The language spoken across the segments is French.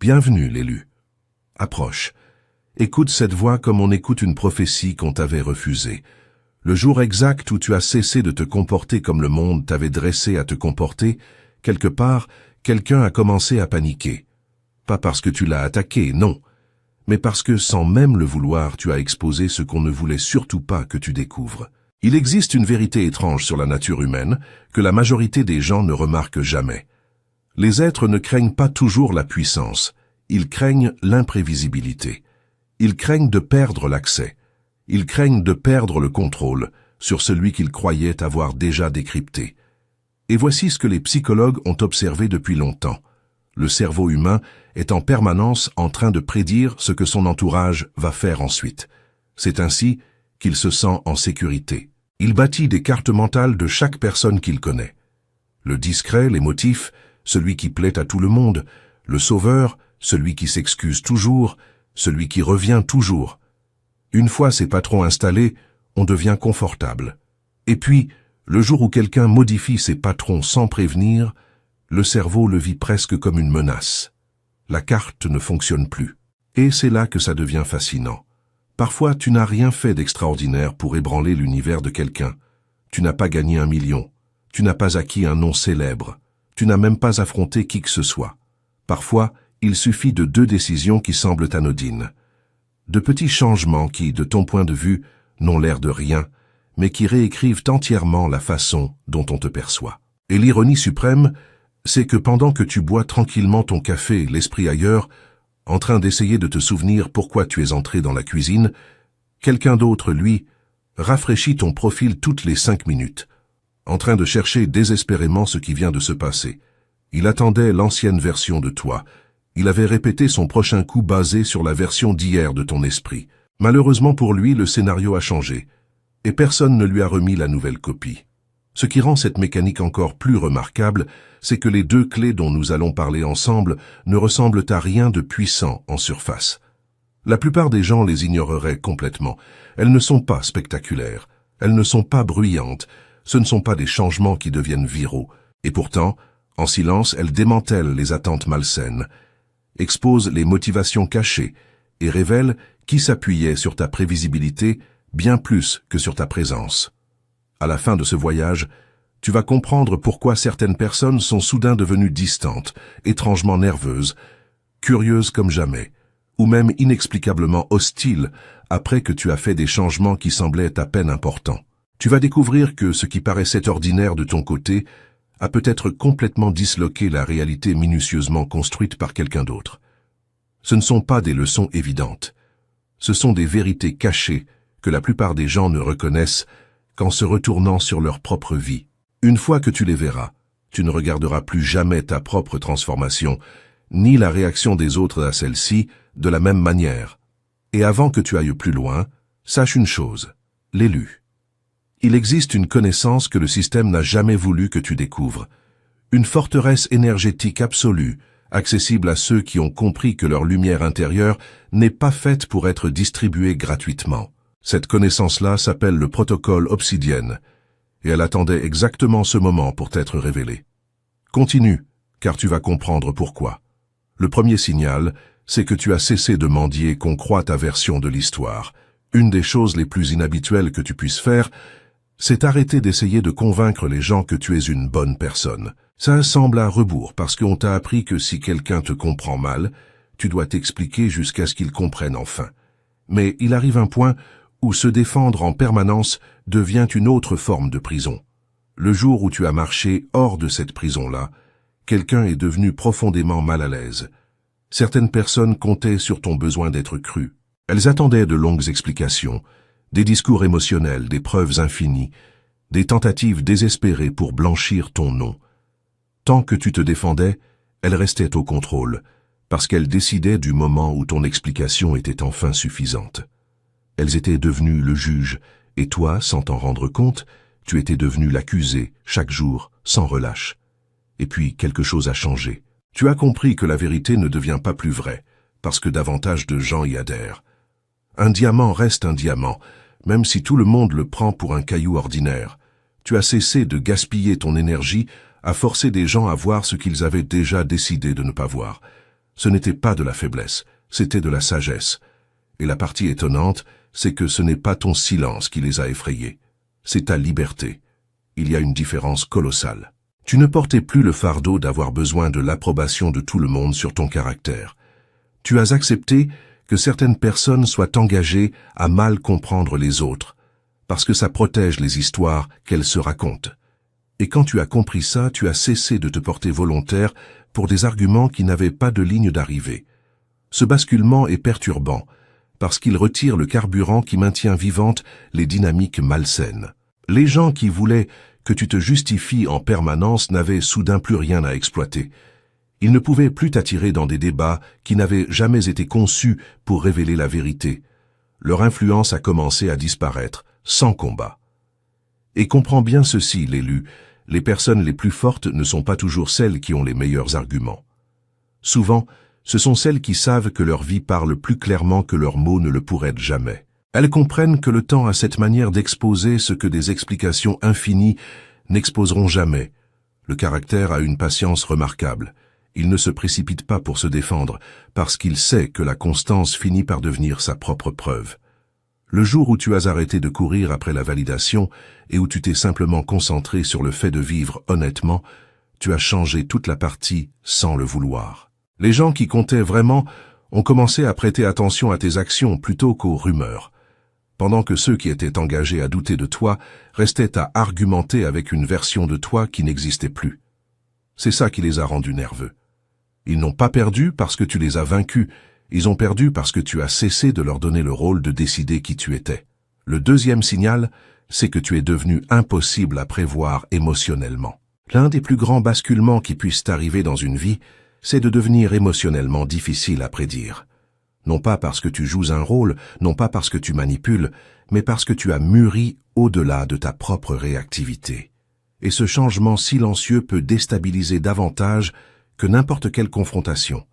Bienvenue, l'élu. Approche. Écoute cette voix comme on écoute une prophétie qu'on t'avait refusée. Le jour exact où tu as cessé de te comporter comme le monde t'avait dressé à te comporter, quelque part, quelqu'un a commencé à paniquer. Pas parce que tu l'as attaqué, non, mais parce que, sans même le vouloir, tu as exposé ce qu'on ne voulait surtout pas que tu découvres. Il existe une vérité étrange sur la nature humaine que la majorité des gens ne remarquent jamais. Les êtres ne craignent pas toujours la puissance, ils craignent l'imprévisibilité. Ils craignent de perdre l'accès. Ils craignent de perdre le contrôle sur celui qu'ils croyaient avoir déjà décrypté. Et voici ce que les psychologues ont observé depuis longtemps. Le cerveau humain est en permanence en train de prédire ce que son entourage va faire ensuite. C'est ainsi qu'il se sent en sécurité. Il bâtit des cartes mentales de chaque personne qu'il connaît. Le discret, l'émotif, celui qui plaît à tout le monde, le sauveur, celui qui s'excuse toujours, celui qui revient toujours. Une fois ces patrons installés, on devient confortable. Et puis, le jour où quelqu'un modifie ses patrons sans prévenir, le cerveau le vit presque comme une menace. La carte ne fonctionne plus. Et c'est là que ça devient fascinant. Parfois, tu n'as rien fait d'extraordinaire pour ébranler l'univers de quelqu'un. Tu n'as pas gagné 1 million. Tu n'as pas acquis un nom célèbre. Tu n'as même pas affronté qui que ce soit. Parfois, il suffit de 2 décisions qui semblent anodines. De petits changements qui, de ton point de vue, n'ont l'air de rien, mais qui réécrivent entièrement la façon dont on te perçoit. Et l'ironie suprême, c'est que pendant que tu bois tranquillement ton café, l'esprit ailleurs, en train d'essayer de te souvenir pourquoi tu es entré dans la cuisine, quelqu'un d'autre, lui, rafraîchit ton profil toutes les 5 minutes, en train de chercher désespérément ce qui vient de se passer. Il attendait l'ancienne version de toi. Il avait répété son prochain coup basé sur la version d'hier de ton esprit. Malheureusement pour lui, le scénario a changé, et personne ne lui a remis la nouvelle copie. Ce qui rend cette mécanique encore plus remarquable, c'est que les 2 clés dont nous allons parler ensemble ne ressemblent à rien de puissant en surface. La plupart des gens les ignoreraient complètement. Elles ne sont pas spectaculaires, elles ne sont pas bruyantes, ce ne sont pas des changements qui deviennent viraux, et pourtant, en silence, elles démantèlent les attentes malsaines, exposent les motivations cachées et révèlent qui s'appuyait sur ta prévisibilité bien plus que sur ta présence. À la fin de ce voyage, tu vas comprendre pourquoi certaines personnes sont soudain devenues distantes, étrangement nerveuses, curieuses comme jamais, ou même inexplicablement hostiles après que tu as fait des changements qui semblaient à peine importants. Tu vas découvrir que ce qui paraissait ordinaire de ton côté a peut-être complètement disloqué la réalité minutieusement construite par quelqu'un d'autre. Ce ne sont pas des leçons évidentes. Ce sont des vérités cachées que la plupart des gens ne reconnaissent qu'en se retournant sur leur propre vie. Une fois que tu les verras, tu ne regarderas plus jamais ta propre transformation, ni la réaction des autres à celle-ci, de la même manière. Et avant que tu ailles plus loin, sache une chose, l'élu. Il existe une connaissance que le système n'a jamais voulu que tu découvres. Une forteresse énergétique absolue, accessible à ceux qui ont compris que leur lumière intérieure n'est pas faite pour être distribuée gratuitement. Cette connaissance-là s'appelle le protocole Obsidienne, et elle attendait exactement ce moment pour t'être révélée. Continue, car tu vas comprendre pourquoi. Le premier signal, c'est que tu as cessé de mendier qu'on croie ta version de l'histoire. Une des choses les plus inhabituelles que tu puisses faire, c'est arrêter d'essayer de convaincre les gens que tu es une bonne personne. Ça semble à rebours parce qu'on t'a appris que si quelqu'un te comprend mal, tu dois t'expliquer jusqu'à ce qu'il comprenne enfin. Mais il arrive un point où se défendre en permanence devient une autre forme de prison. Le jour où tu as marché hors de cette prison-là, quelqu'un est devenu profondément mal à l'aise. Certaines personnes comptaient sur ton besoin d'être cru. Elles attendaient de longues explications, des discours émotionnels, des preuves infinies, des tentatives désespérées pour blanchir ton nom. Tant que tu te défendais, elles restaient au contrôle, parce qu'elles décidaient du moment où ton explication était enfin suffisante. Elles étaient devenues le juge, et toi, sans t'en rendre compte, tu étais devenu l'accusé, chaque jour, sans relâche. Et puis, quelque chose a changé. Tu as compris que la vérité ne devient pas plus vraie, parce que davantage de gens y adhèrent. Un diamant reste un diamant, même si tout le monde le prend pour un caillou ordinaire. Tu as cessé de gaspiller ton énergie à forcer des gens à voir ce qu'ils avaient déjà décidé de ne pas voir. Ce n'était pas de la faiblesse, c'était de la sagesse. Et la partie étonnante, c'est que ce n'est pas ton silence qui les a effrayés. C'est ta liberté. Il y a une différence colossale. Tu ne portais plus le fardeau d'avoir besoin de l'approbation de tout le monde sur ton caractère. Tu as accepté que certaines personnes soient engagées à mal comprendre les autres, parce que ça protège les histoires qu'elles se racontent. Et quand tu as compris ça, tu as cessé de te porter volontaire pour des arguments qui n'avaient pas de ligne d'arrivée. Ce basculement est perturbant, parce qu'il retire le carburant qui maintient vivantes les dynamiques malsaines. Les gens qui voulaient que tu te justifies en permanence n'avaient soudain plus rien à exploiter. Ils ne pouvaient plus t'attirer dans des débats qui n'avaient jamais été conçus pour révéler la vérité. Leur influence a commencé à disparaître, sans combat. Et comprends bien ceci, l'élu, les personnes les plus fortes ne sont pas toujours celles qui ont les meilleurs arguments. Souvent, ce sont celles qui savent que leur vie parle plus clairement que leurs mots ne le pourraient jamais. Elles comprennent que le temps a cette manière d'exposer ce que des explications infinies n'exposeront jamais. Le caractère a une patience remarquable. Il ne se précipite pas pour se défendre, parce qu'il sait que la constance finit par devenir sa propre preuve. Le jour où tu as arrêté de courir après la validation et où tu t'es simplement concentré sur le fait de vivre honnêtement, tu as changé toute la partie sans le vouloir. Les gens qui comptaient vraiment ont commencé à prêter attention à tes actions plutôt qu'aux rumeurs, pendant que ceux qui étaient engagés à douter de toi restaient à argumenter avec une version de toi qui n'existait plus. C'est ça qui les a rendus nerveux. Ils n'ont pas perdu parce que tu les as vaincus, ils ont perdu parce que tu as cessé de leur donner le rôle de décider qui tu étais. Le deuxième signal, c'est que tu es devenu impossible à prévoir émotionnellement. L'un des plus grands basculements qui puissent arriver dans une vie, c'est de devenir émotionnellement difficile à prédire. Non pas parce que tu joues un rôle, non pas parce que tu manipules, mais parce que tu as mûri au-delà de ta propre réactivité. Et ce changement silencieux peut déstabiliser davantage que n'importe quelle confrontation.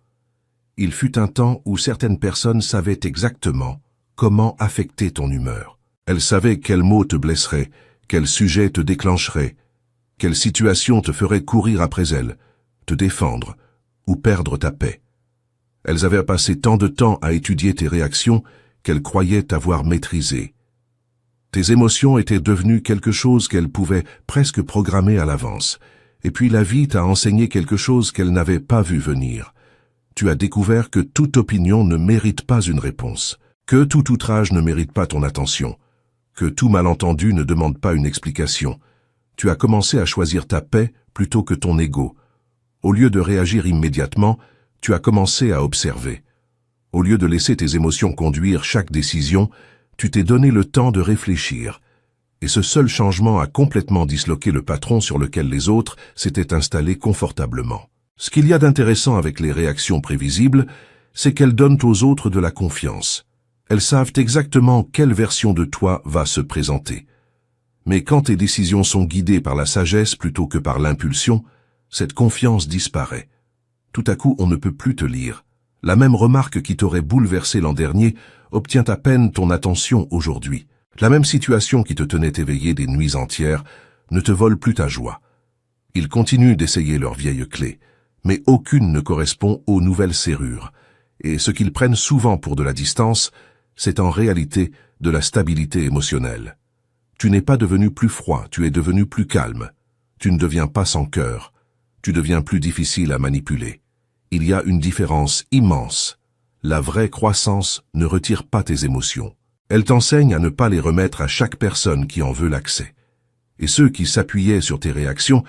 Il fut un temps où certaines personnes savaient exactement comment affecter ton humeur. Elles savaient quels mots te blesseraient, quel sujet te déclencherait, quelle situation te ferait courir après elles, te défendre ou perdre ta paix. Elles avaient passé tant de temps à étudier tes réactions qu'elles croyaient t'avoir maîtrisé. Tes émotions étaient devenues quelque chose qu'elles pouvaient presque programmer à l'avance, et puis la vie t'a enseigné quelque chose qu'elle n'avait pas vu venir. Tu as découvert que toute opinion ne mérite pas une réponse, que tout outrage ne mérite pas ton attention, que tout malentendu ne demande pas une explication. Tu as commencé à choisir ta paix plutôt que ton ego. Au lieu de réagir immédiatement, tu as commencé à observer. Au lieu de laisser tes émotions conduire chaque décision, tu t'es donné le temps de réfléchir. Et ce seul changement a complètement disloqué le patron sur lequel les autres s'étaient installés confortablement. Ce qu'il y a d'intéressant avec les réactions prévisibles, c'est qu'elles donnent aux autres de la confiance. Elles savent exactement quelle version de toi va se présenter. Mais quand tes décisions sont guidées par la sagesse plutôt que par l'impulsion, cette confiance disparaît. Tout à coup, on ne peut plus te lire. La même remarque qui t'aurait bouleversé l'an dernier obtient à peine ton attention aujourd'hui. La même situation qui te tenait éveillé des nuits entières ne te vole plus ta joie. Ils continuent d'essayer leurs vieilles clés, mais aucune ne correspond aux nouvelles serrures. Et ce qu'ils prennent souvent pour de la distance, c'est en réalité de la stabilité émotionnelle. Tu n'es pas devenu plus froid, tu es devenu plus calme. Tu ne deviens pas sans cœur. Tu deviens plus difficile à manipuler. Il y a une différence immense. La vraie croissance ne retire pas tes émotions. Elle t'enseigne à ne pas les remettre à chaque personne qui en veut l'accès. Et ceux qui s'appuyaient sur tes réactions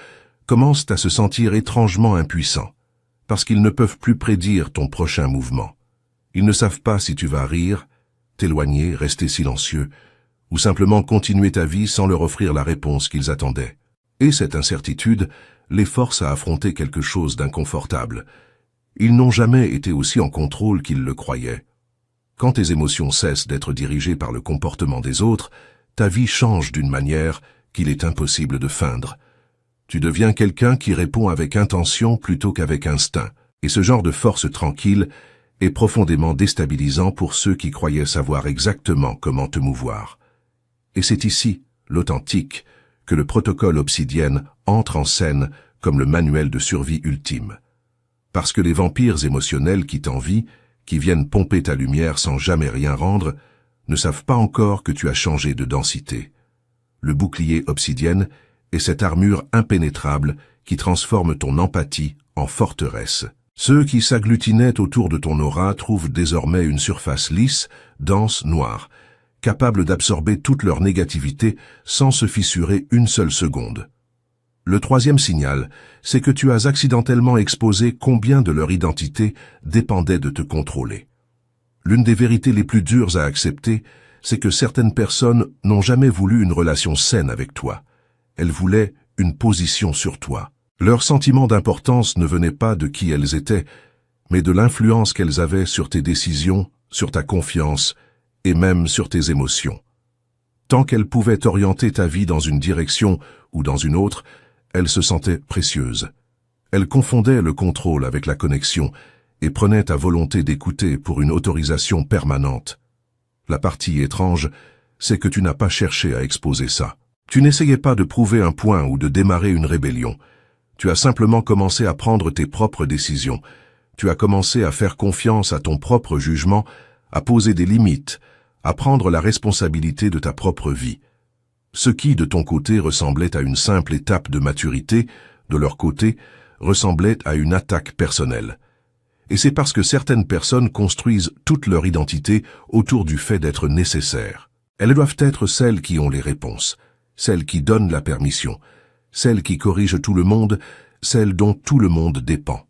commencent à se sentir étrangement impuissants, parce qu'ils ne peuvent plus prédire ton prochain mouvement. Ils ne savent pas si tu vas rire, t'éloigner, rester silencieux, ou simplement continuer ta vie sans leur offrir la réponse qu'ils attendaient. Et cette incertitude les force à affronter quelque chose d'inconfortable. Ils n'ont jamais été aussi en contrôle qu'ils le croyaient. Quand tes émotions cessent d'être dirigées par le comportement des autres, ta vie change d'une manière qu'il est impossible de feindre. Tu deviens quelqu'un qui répond avec intention plutôt qu'avec instinct. Et ce genre de force tranquille est profondément déstabilisant pour ceux qui croyaient savoir exactement comment te mouvoir. Et c'est ici, l'authentique, que le protocole Obsidienne entre en scène comme le manuel de survie ultime. Parce que les vampires émotionnels qui t'envient, qui viennent pomper ta lumière sans jamais rien rendre, ne savent pas encore que tu as changé de densité. Le bouclier obsidienne est cette armure impénétrable qui transforme ton empathie en forteresse. Ceux qui s'agglutinaient autour de ton aura trouvent désormais une surface lisse, dense, noire, capable d'absorber toute leur négativité sans se fissurer une seule seconde. Le troisième signal, c'est que tu as accidentellement exposé combien de leur identité dépendait de te contrôler. L'une des vérités les plus dures à accepter, c'est que certaines personnes n'ont jamais voulu une relation saine avec toi. Elles voulaient une position sur toi. Leur sentiment d'importance ne venait pas de qui elles étaient, mais de l'influence qu'elles avaient sur tes décisions, sur ta confiance et même sur tes émotions. Tant qu'elles pouvaient orienter ta vie dans une direction ou dans une autre, elles se sentaient précieuses. Elles confondaient le contrôle avec la connexion et prenaient ta volonté d'écouter pour une autorisation permanente. La partie étrange, c'est que tu n'as pas cherché à exposer ça. Tu n'essayais pas de prouver un point ou de démarrer une rébellion. Tu as simplement commencé à prendre tes propres décisions. Tu as commencé à faire confiance à ton propre jugement, à poser des limites, à prendre la responsabilité de ta propre vie. Ce qui, de ton côté, ressemblait à une simple étape de maturité, de leur côté, ressemblait à une attaque personnelle. Et c'est parce que certaines personnes construisent toute leur identité autour du fait d'être nécessaires. Elles doivent être celles qui ont les réponses, celles qui donnent la permission, celles qui corrigent tout le monde, celles dont tout le monde dépend.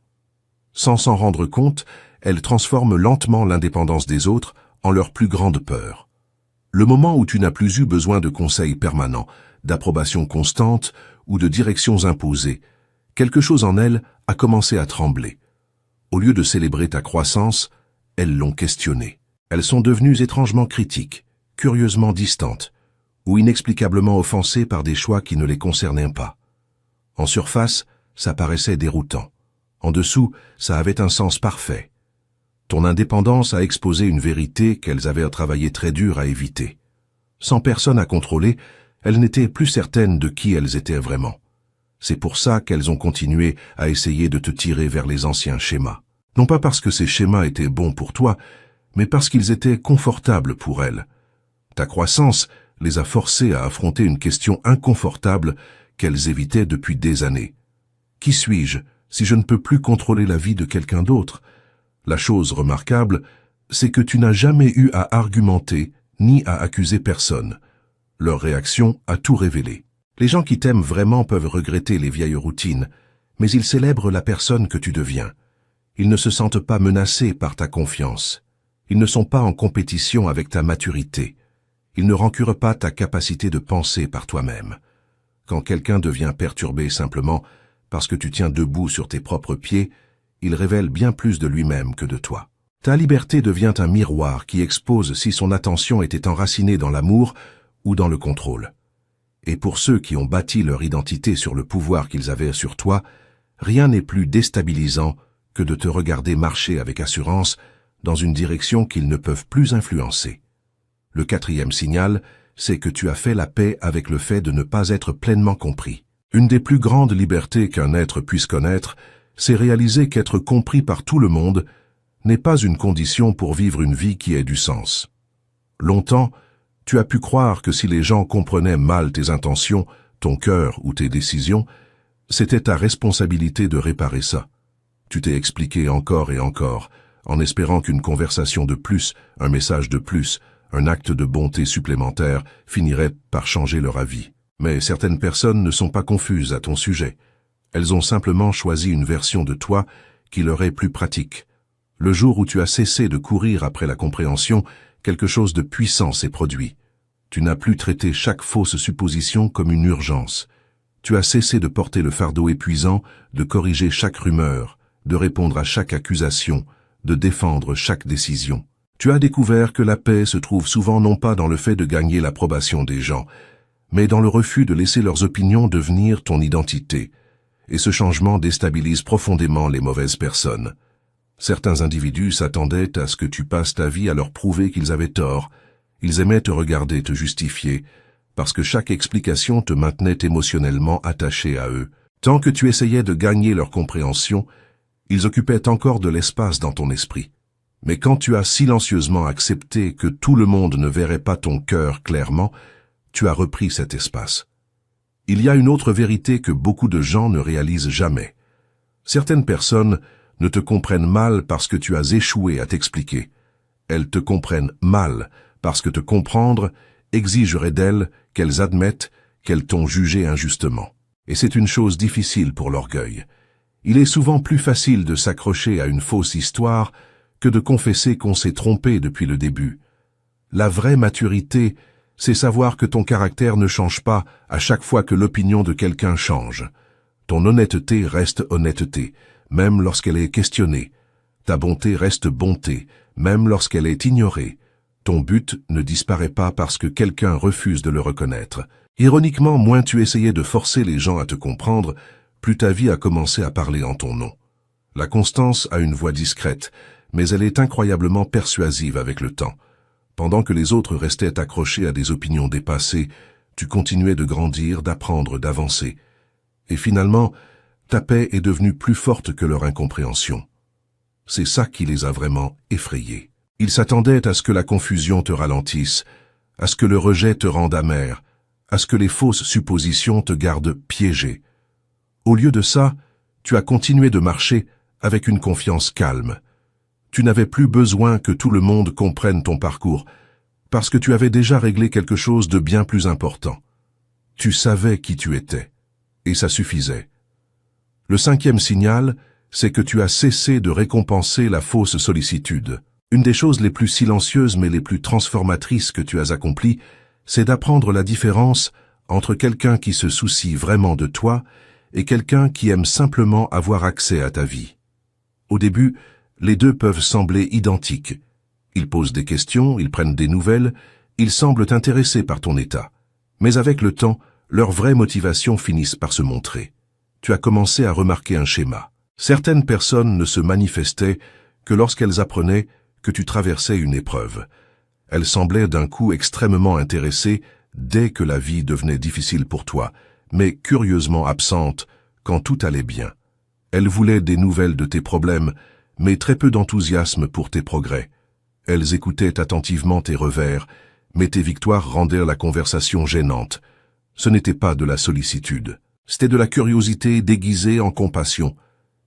Sans s'en rendre compte, elles transforment lentement l'indépendance des autres en leur plus grande peur. Le moment où tu n'as plus eu besoin de conseils permanents, d'approbation constante ou de directions imposées, quelque chose en elles a commencé à trembler. Au lieu de célébrer ta croissance, elles l'ont questionnée. Elles sont devenues étrangement critiques, curieusement distantes, ou inexplicablement offensées par des choix qui ne les concernaient pas. En surface, ça paraissait déroutant. En dessous, ça avait un sens parfait. Ton indépendance a exposé une vérité qu'elles avaient travaillé très dur à éviter. Sans personne à contrôler, elles n'étaient plus certaines de qui elles étaient vraiment. C'est pour ça qu'elles ont continué à essayer de te tirer vers les anciens schémas. Non pas parce que ces schémas étaient bons pour toi, mais parce qu'ils étaient confortables pour elles. Ta croissance les a forcées à affronter une question inconfortable qu'elles évitaient depuis des années. Qui suis-je si je ne peux plus contrôler la vie de quelqu'un d'autre? La chose remarquable, c'est que tu n'as jamais eu à argumenter ni à accuser personne. Leur réaction a tout révélé. Les gens qui t'aiment vraiment peuvent regretter les vieilles routines, mais ils célèbrent la personne que tu deviens. Ils ne se sentent pas menacés par ta confiance. Ils ne sont pas en compétition avec ta maturité. Ils ne rancurent pas ta capacité de penser par toi-même. Quand quelqu'un devient perturbé simplement parce que tu tiens debout sur tes propres pieds, il révèle bien plus de lui-même que de toi. Ta liberté devient un miroir qui expose si son attention était enracinée dans l'amour ou dans le contrôle. Et pour ceux qui ont bâti leur identité sur le pouvoir qu'ils avaient sur toi, rien n'est plus déstabilisant que de te regarder marcher avec assurance dans une direction qu'ils ne peuvent plus influencer. Le quatrième signal, c'est que tu as fait la paix avec le fait de ne pas être pleinement compris. Une des plus grandes libertés qu'un être puisse connaître, c'est réaliser qu'être compris par tout le monde n'est pas une condition pour vivre une vie qui ait du sens. Longtemps, tu as pu croire que si les gens comprenaient mal tes intentions, ton cœur ou tes décisions, c'était ta responsabilité de réparer ça. Tu t'es expliqué encore et encore, en espérant qu'une conversation de plus, un message de plus, un acte de bonté supplémentaire finirait par changer leur avis. Mais certaines personnes ne sont pas confuses à ton sujet. Elles ont simplement choisi une version de toi qui leur est plus pratique. Le jour où tu as cessé de courir après la compréhension, quelque chose de puissant s'est produit. Tu n'as plus traité chaque fausse supposition comme une urgence. Tu as cessé de porter le fardeau épuisant, de corriger chaque rumeur, de répondre à chaque accusation, de défendre chaque décision. Tu as découvert que la paix se trouve souvent non pas dans le fait de gagner l'approbation des gens, mais dans le refus de laisser leurs opinions devenir ton identité. Et ce changement déstabilise profondément les mauvaises personnes. Certains individus s'attendaient à ce que tu passes ta vie à leur prouver qu'ils avaient tort. Ils aimaient te regarder te justifier, parce que chaque explication te maintenait émotionnellement attaché à eux. Tant que tu essayais de gagner leur compréhension, Ils occupaient encore de l'espace dans ton esprit. Mais quand tu as silencieusement accepté que tout le monde ne verrait pas ton cœur clairement, tu as repris cet espace. Il y a une autre vérité que beaucoup de gens ne réalisent jamais. Certaines personnes ne te comprennent mal parce que tu as échoué à t'expliquer. Elles te comprennent mal parce que te comprendre exigerait d'elles qu'elles admettent qu'elles t'ont jugé injustement. Et c'est une chose difficile pour l'orgueil. Il est souvent plus facile de s'accrocher à une fausse histoire que de confesser qu'on s'est trompé depuis le début. La vraie maturité, c'est savoir que ton caractère ne change pas à chaque fois que l'opinion de quelqu'un change. Ton honnêteté reste honnêteté, même lorsqu'elle est questionnée. Ta bonté reste bonté, même lorsqu'elle est ignorée. Ton but ne disparaît pas parce que quelqu'un refuse de le reconnaître. Ironiquement, moins tu essayais de forcer les gens à te comprendre, plus ta vie a commencé à parler en ton nom. La constance a une voix discrète, mais elle est incroyablement persuasive avec le temps. Pendant que les autres restaient accrochés à des opinions dépassées, tu continuais de grandir, d'apprendre, d'avancer. Et finalement, ta paix est devenue plus forte que leur incompréhension. C'est ça qui les a vraiment effrayés. Ils s'attendaient à ce que la confusion te ralentisse, à ce que le rejet te rende amer, à ce que les fausses suppositions te gardent piégé. Au lieu de ça, tu as continué de marcher avec une confiance calme. Tu n'avais plus besoin que tout le monde comprenne ton parcours, parce que tu avais déjà réglé quelque chose de bien plus important. Tu savais qui tu étais, et ça suffisait. Le 5e signal, c'est que tu as cessé de récompenser la fausse sollicitude. Une des choses les plus silencieuses mais les plus transformatrices que tu as accomplies, c'est d'apprendre la différence entre quelqu'un qui se soucie vraiment de toi et quelqu'un qui aime simplement avoir accès à ta vie. Au début, les deux peuvent sembler identiques. Ils posent des questions, ils prennent des nouvelles, ils semblent intéressés par ton état. Mais avec le temps, leurs vraies motivations finissent par se montrer. Tu as commencé à remarquer un schéma. Certaines personnes ne se manifestaient que lorsqu'elles apprenaient que tu traversais une épreuve. Elles semblaient d'un coup extrêmement intéressées dès que la vie devenait difficile pour toi, mais curieusement absentes quand tout allait bien. Elles voulaient des nouvelles de tes problèmes, mais très peu d'enthousiasme pour tes progrès. Elles écoutaient attentivement tes revers, mais tes victoires rendaient la conversation gênante. Ce n'était pas de la sollicitude, c'était de la curiosité déguisée en compassion.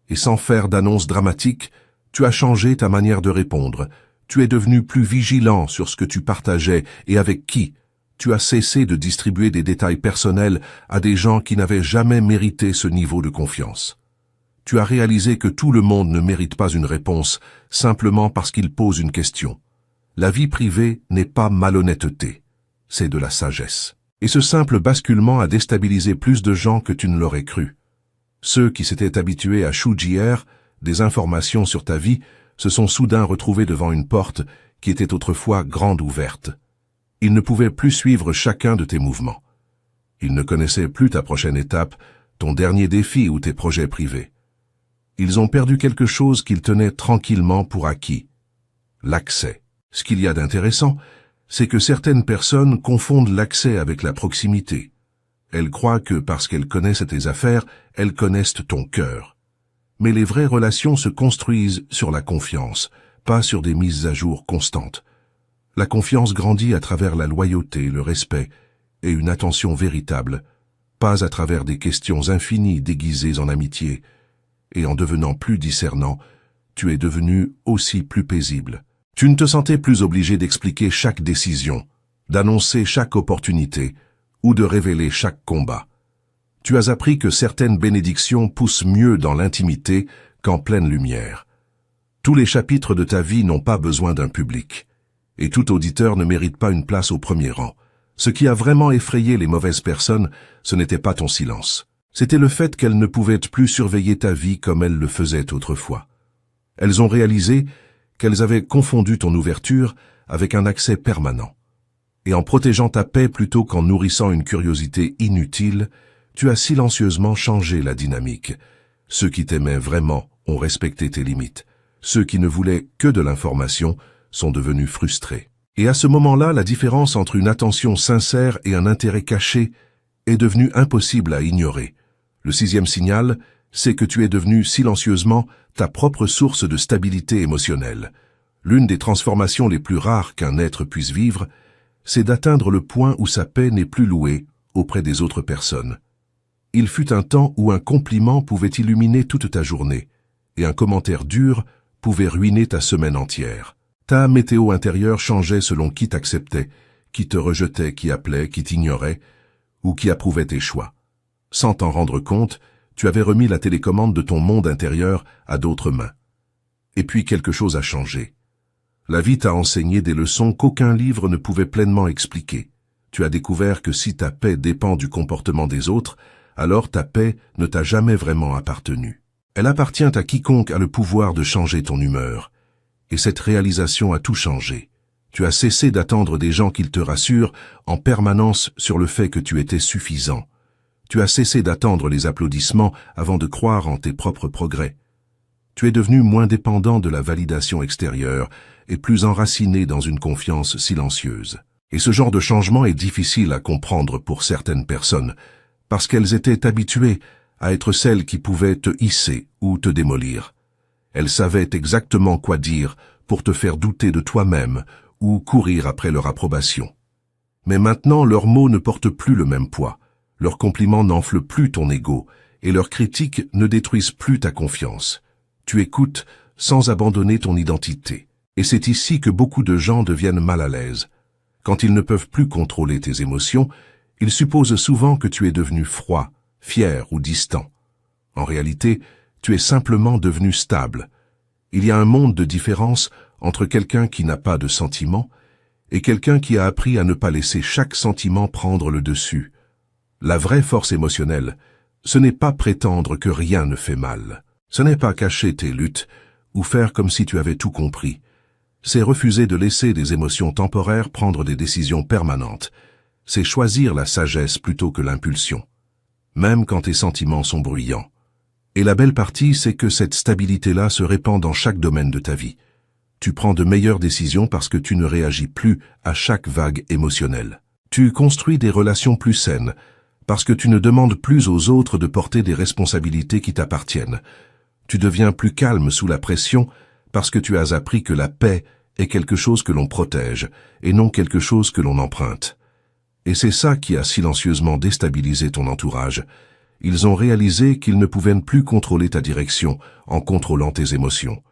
Et sans faire d'annonce dramatique, tu as changé ta manière de répondre. Tu es devenu plus vigilant sur ce que tu partageais et avec qui. Tu as cessé de distribuer des détails personnels à des gens qui n'avaient jamais mérité ce niveau de confiance. Tu as réalisé que tout le monde ne mérite pas une réponse simplement parce qu'il pose une question. La vie privée n'est pas malhonnêteté, c'est de la sagesse. Et ce simple basculement a déstabilisé plus de gens que tu ne l'aurais cru. Ceux qui s'étaient habitués à choujier des informations sur ta vie se sont soudain retrouvés devant une porte qui était autrefois grande ouverte. Ils ne pouvaient plus suivre chacun de tes mouvements. Ils ne connaissaient plus ta prochaine étape, ton dernier défi ou tes projets privés. Ils ont perdu quelque chose qu'ils tenaient tranquillement pour acquis. L'accès. Ce qu'il y a d'intéressant, c'est que certaines personnes confondent l'accès avec la proximité. Elles croient que parce qu'elles connaissent tes affaires, elles connaissent ton cœur. Mais les vraies relations se construisent sur la confiance, pas sur des mises à jour constantes. La confiance grandit à travers la loyauté, le respect et une attention véritable, pas à travers des questions infinies déguisées en amitié. Et en devenant plus discernant, tu es devenu aussi plus paisible. Tu ne te sentais plus obligé d'expliquer chaque décision, d'annoncer chaque opportunité ou de révéler chaque combat. Tu as appris que certaines bénédictions poussent mieux dans l'intimité qu'en pleine lumière. Tous les chapitres de ta vie n'ont pas besoin d'un public, et tout auditeur ne mérite pas une place au premier rang. Ce qui a vraiment effrayé les mauvaises personnes, ce n'était pas ton silence. C'était le fait qu'elles ne pouvaient plus surveiller ta vie comme elles le faisaient autrefois. Elles ont réalisé qu'elles avaient confondu ton ouverture avec un accès permanent. Et en protégeant ta paix plutôt qu'en nourrissant une curiosité inutile, tu as silencieusement changé la dynamique. Ceux qui t'aimaient vraiment ont respecté tes limites. Ceux qui ne voulaient que de l'information sont devenus frustrés. Et à ce moment-là, la différence entre une attention sincère et un intérêt caché est devenue impossible à ignorer. Le 6e signal c'est que tu es devenu silencieusement ta propre source de stabilité émotionnelle. L'une des transformations les plus rares qu'un être puisse vivre, c'est d'atteindre le point où sa paix n'est plus louée auprès des autres personnes. Il fut un temps où un compliment pouvait illuminer toute ta journée, et un commentaire dur pouvait ruiner ta semaine entière. Ta météo intérieure changeait selon qui t'acceptait, qui te rejetait, qui appelait, qui t'ignorait, ou qui approuvait tes choix. Sans t'en rendre compte, tu avais remis la télécommande de ton monde intérieur à d'autres mains. Et puis quelque chose a changé. La vie t'a enseigné des leçons qu'aucun livre ne pouvait pleinement expliquer. Tu as découvert que si ta paix dépend du comportement des autres, alors ta paix ne t'a jamais vraiment appartenu. Elle appartient à quiconque a le pouvoir de changer ton humeur. Et cette réalisation a tout changé. Tu as cessé d'attendre des gens qu'ils te rassurent en permanence sur le fait que tu étais suffisant. Tu as cessé d'attendre les applaudissements avant de croire en tes propres progrès. Tu es devenu moins dépendant de la validation extérieure et plus enraciné dans une confiance silencieuse. Et ce genre de changement est difficile à comprendre pour certaines personnes, parce qu'elles étaient habituées à être celles qui pouvaient te hisser ou te démolir. Elles savaient exactement quoi dire pour te faire douter de toi-même ou courir après leur approbation. Mais maintenant, leurs mots ne portent plus le même poids, leurs compliments n'enflent plus ton ego, et leurs critiques ne détruisent plus ta confiance. Tu écoutes sans abandonner ton identité. Et c'est ici que beaucoup de gens deviennent mal à l'aise. Quand ils ne peuvent plus contrôler tes émotions, ils supposent souvent que tu es devenu froid, fier ou distant. En réalité, tu es simplement devenu stable. Il y a un monde de différence entre quelqu'un qui n'a pas de sentiments et quelqu'un qui a appris à ne pas laisser chaque sentiment prendre le dessus. La vraie force émotionnelle, ce n'est pas prétendre que rien ne fait mal. Ce n'est pas cacher tes luttes ou faire comme si tu avais tout compris. C'est refuser de laisser des émotions temporaires prendre des décisions permanentes. C'est choisir la sagesse plutôt que l'impulsion, même quand tes sentiments sont bruyants. Et la belle partie, c'est que cette stabilité-là se répand dans chaque domaine de ta vie. Tu prends de meilleures décisions parce que tu ne réagis plus à chaque vague émotionnelle. Tu construis des relations plus saines parce que tu ne demandes plus aux autres de porter des responsabilités qui t'appartiennent. Tu deviens plus calme sous la pression parce que tu as appris que la paix est quelque chose que l'on protège et non quelque chose que l'on emprunte. Et c'est ça qui a silencieusement déstabilisé ton entourage. Ils ont réalisé qu'ils ne pouvaient plus contrôler ta direction en contrôlant tes émotions.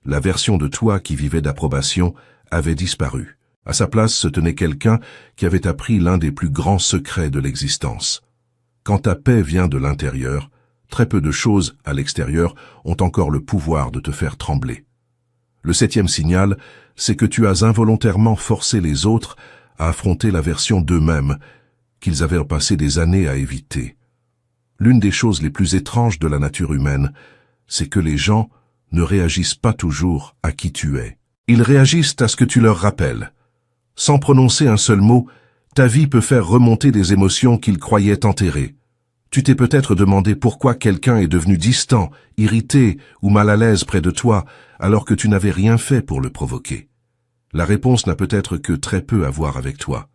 La version de toi qui vivait d'approbation avait disparu. À sa place se tenait quelqu'un qui avait appris l'un des plus grands secrets de l'existence. Quand ta paix vient de l'intérieur, très peu de choses à l'extérieur ont encore le pouvoir de te faire trembler. Le 7e signal, c'est que tu as involontairement forcé les autres à affronter la version d'eux-mêmes qu'ils avaient passé des années à éviter. L'une des choses les plus étranges de la nature humaine, c'est que les gens ne réagissent pas toujours à qui tu es. Ils réagissent à ce que tu leur rappelles. Sans prononcer un seul mot, ta vie peut faire remonter des émotions qu'ils croyaient enterrées. Tu t'es peut-être demandé pourquoi quelqu'un est devenu distant, irrité ou mal à l'aise près de toi, alors que tu n'avais rien fait pour le provoquer. La réponse n'a peut-être que très peu à voir avec toi.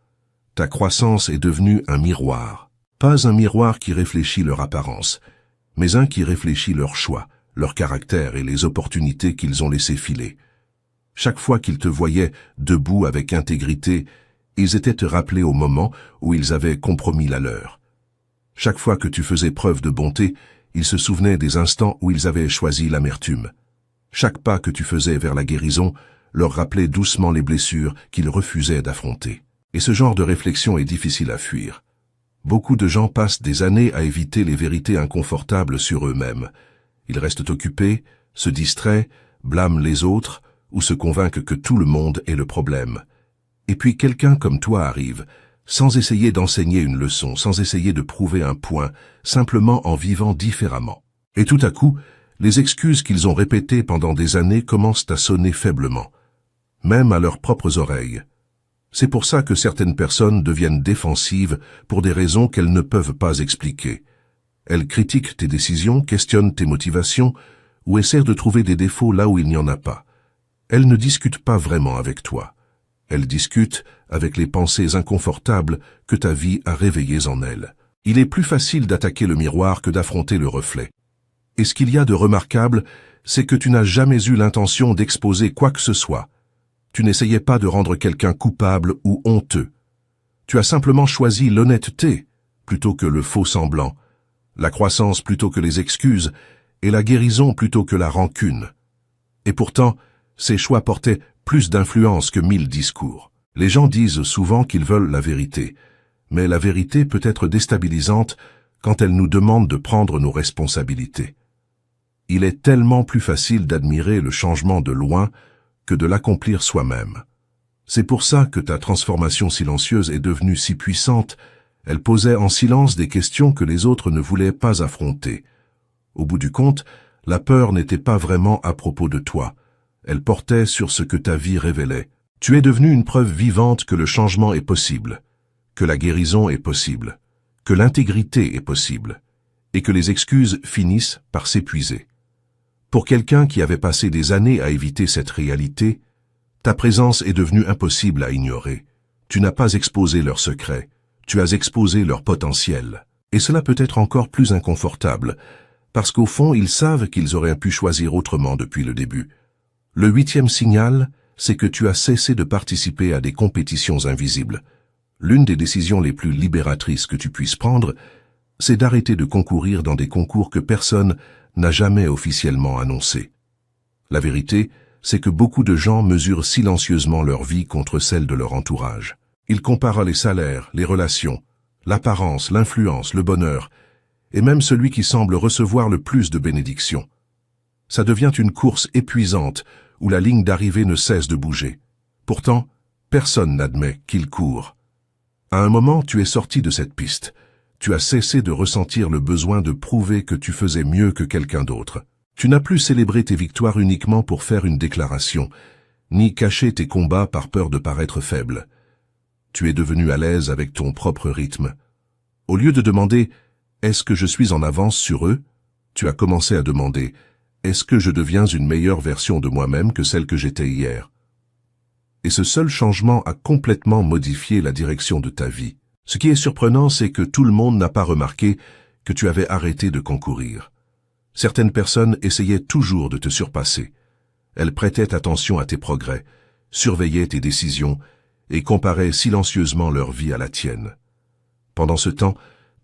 Ta croissance est devenue un miroir. Pas un miroir qui réfléchit leur apparence, mais un qui réfléchit leur choix, leur caractère et les opportunités qu'ils ont laissé filer. Chaque fois qu'ils te voyaient debout avec intégrité, ils étaient te rappelés au moment où ils avaient compromis la leur. Chaque fois que tu faisais preuve de bonté, ils se souvenaient des instants où ils avaient choisi l'amertume. Chaque pas que tu faisais vers la guérison leur rappelait doucement les blessures qu'ils refusaient d'affronter. Et ce genre de réflexion est difficile à fuir. Beaucoup de gens passent des années à éviter les vérités inconfortables sur eux-mêmes. Ils restent occupés, se distraient, blâment les autres ou se convainquent que tout le monde est le problème. Et puis quelqu'un comme toi arrive, sans essayer d'enseigner une leçon, sans essayer de prouver un point, simplement en vivant différemment. Et tout à coup, les excuses qu'ils ont répétées pendant des années commencent à sonner faiblement, même à leurs propres oreilles. C'est pour ça que certaines personnes deviennent défensives pour des raisons qu'elles ne peuvent pas expliquer. Elles critiquent tes décisions, questionnent tes motivations ou essaient de trouver des défauts là où il n'y en a pas. Elles ne discutent pas vraiment avec toi. Elles discutent avec les pensées inconfortables que ta vie a réveillées en elles. Il est plus facile d'attaquer le miroir que d'affronter le reflet. Et ce qu'il y a de remarquable, c'est que tu n'as jamais eu l'intention d'exposer quoi que ce soit. Tu n'essayais pas de rendre quelqu'un coupable ou honteux. Tu as simplement choisi l'honnêteté plutôt que le faux semblant, la croissance plutôt que les excuses et la guérison plutôt que la rancune. Et pourtant, ces choix portaient plus d'influence que 1000 discours. Les gens disent souvent qu'ils veulent la vérité, mais la vérité peut être déstabilisante quand elle nous demande de prendre nos responsabilités. Il est tellement plus facile d'admirer le changement de loin que de l'accomplir soi-même. C'est pour ça que ta transformation silencieuse est devenue si puissante. Elle posait en silence des questions que les autres ne voulaient pas affronter. Au bout du compte, la peur n'était pas vraiment à propos de toi. Elle portait sur ce que ta vie révélait. Tu es devenu une preuve vivante que le changement est possible, que la guérison est possible, que l'intégrité est possible, et que les excuses finissent par s'épuiser. Pour quelqu'un qui avait passé des années à éviter cette réalité, ta présence est devenue impossible à ignorer. Tu n'as pas exposé leurs secrets, tu as exposé leur potentiel. Et cela peut être encore plus inconfortable, parce qu'au fond, ils savent qu'ils auraient pu choisir autrement depuis le début. Le 8e signal, c'est que tu as cessé de participer à des compétitions invisibles. L'une des décisions les plus libératrices que tu puisses prendre, c'est d'arrêter de concourir dans des concours que personne n'a jamais officiellement annoncés. La vérité, c'est que beaucoup de gens mesurent silencieusement leur vie contre celle de leur entourage. Ils comparent les salaires, les relations, l'apparence, l'influence, le bonheur, et même celui qui semble recevoir le plus de bénédictions. Ça devient une course épuisante où la ligne d'arrivée ne cesse de bouger. Pourtant, personne n'admet qu'il court. À un moment, tu es sorti de cette piste. Tu as cessé de ressentir le besoin de prouver que tu faisais mieux que quelqu'un d'autre. Tu n'as plus célébré tes victoires uniquement pour faire une déclaration, ni caché tes combats par peur de paraître faible. Tu es devenu à l'aise avec ton propre rythme. Au lieu de demander « Est-ce que je suis en avance sur eux ?», tu as commencé à demander « Est-ce que je deviens une meilleure version de moi-même que celle que j'étais hier ?» Et ce seul changement a complètement modifié la direction de ta vie. Ce qui est surprenant, c'est que tout le monde n'a pas remarqué que tu avais arrêté de concourir. Certaines personnes essayaient toujours de te surpasser. Elles prêtaient attention à tes progrès, surveillaient tes décisions et comparaient silencieusement leur vie à la tienne. Pendant ce temps,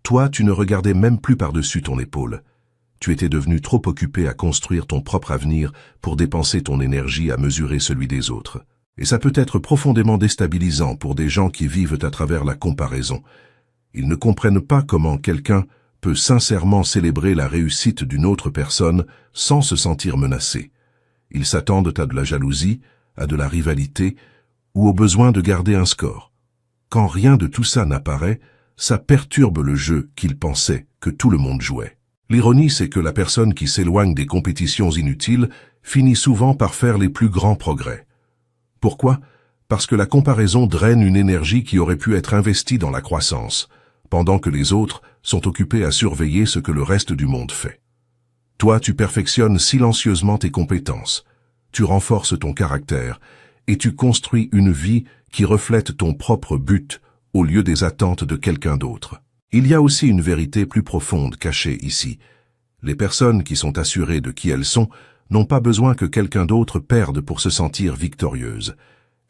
toi, tu ne regardais même plus par-dessus ton épaule. Tu étais devenu trop occupé à construire ton propre avenir pour dépenser ton énergie à mesurer celui des autres. Et ça peut être profondément déstabilisant pour des gens qui vivent à travers la comparaison. Ils ne comprennent pas comment quelqu'un peut sincèrement célébrer la réussite d'une autre personne sans se sentir menacé. Ils s'attendent à de la jalousie, à de la rivalité ou au besoin de garder un score. Quand rien de tout ça n'apparaît, ça perturbe le jeu qu'ils pensaient que tout le monde jouait. L'ironie, c'est que la personne qui s'éloigne des compétitions inutiles finit souvent par faire les plus grands progrès. Pourquoi ? Parce que la comparaison draine une énergie qui aurait pu être investie dans la croissance, pendant que les autres sont occupés à surveiller ce que le reste du monde fait. Toi, tu perfectionnes silencieusement tes compétences, tu renforces ton caractère et tu construis une vie qui reflète ton propre but au lieu des attentes de quelqu'un d'autre. Il y a aussi une vérité plus profonde cachée ici. Les personnes qui sont assurées de qui elles sont n'ont pas besoin que quelqu'un d'autre perde pour se sentir victorieuse.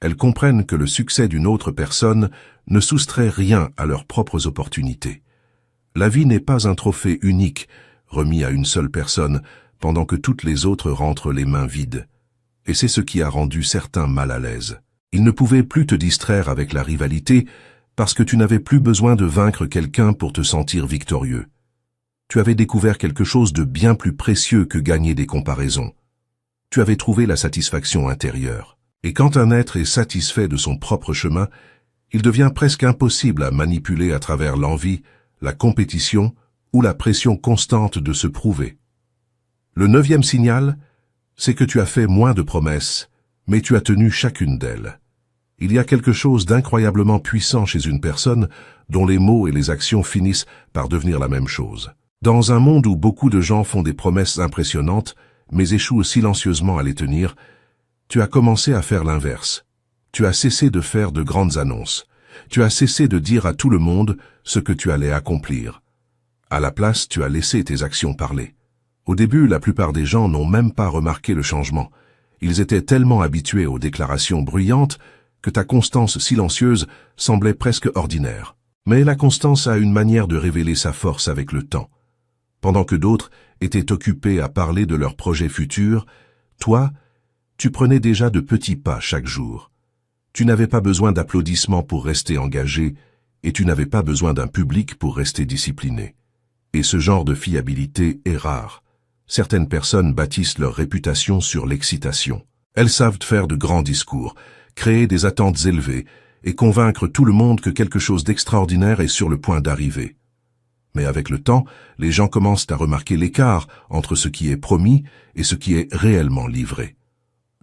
Elles comprennent que le succès d'une autre personne ne soustrait rien à leurs propres opportunités. La vie n'est pas un trophée unique, remis à une seule personne, pendant que toutes les autres rentrent les mains vides. Et c'est ce qui a rendu certains mal à l'aise. Ils ne pouvaient plus te distraire avec la rivalité, parce que tu n'avais plus besoin de vaincre quelqu'un pour te sentir victorieux. Tu avais découvert quelque chose de bien plus précieux que gagner des comparaisons. Tu avais trouvé la satisfaction intérieure. Et quand un être est satisfait de son propre chemin, il devient presque impossible à manipuler à travers l'envie, la compétition ou la pression constante de se prouver. Le 9e signal, c'est que tu as fait moins de promesses, mais tu as tenu chacune d'elles. Il y a quelque chose d'incroyablement puissant chez une personne dont les mots et les actions finissent par devenir la même chose. Dans un monde où beaucoup de gens font des promesses impressionnantes, mais échouent silencieusement à les tenir, tu as commencé à faire l'inverse. Tu as cessé de faire de grandes annonces. Tu as cessé de dire à tout le monde ce que tu allais accomplir. À la place, tu as laissé tes actions parler. Au début, la plupart des gens n'ont même pas remarqué le changement. Ils étaient tellement habitués aux déclarations bruyantes que ta constance silencieuse semblait presque ordinaire. Mais la constance a une manière de révéler sa force avec le temps. Pendant que d'autres étaient occupés à parler de leurs projets futurs, toi, tu prenais déjà de petits pas chaque jour. Tu n'avais pas besoin d'applaudissements pour rester engagé, et tu n'avais pas besoin d'un public pour rester discipliné. Et ce genre de fiabilité est rare. Certaines personnes bâtissent leur réputation sur l'excitation. Elles savent faire de grands discours, créer des attentes élevées et convaincre tout le monde que quelque chose d'extraordinaire est sur le point d'arriver. Mais avec le temps, les gens commencent à remarquer l'écart entre ce qui est promis et ce qui est réellement livré.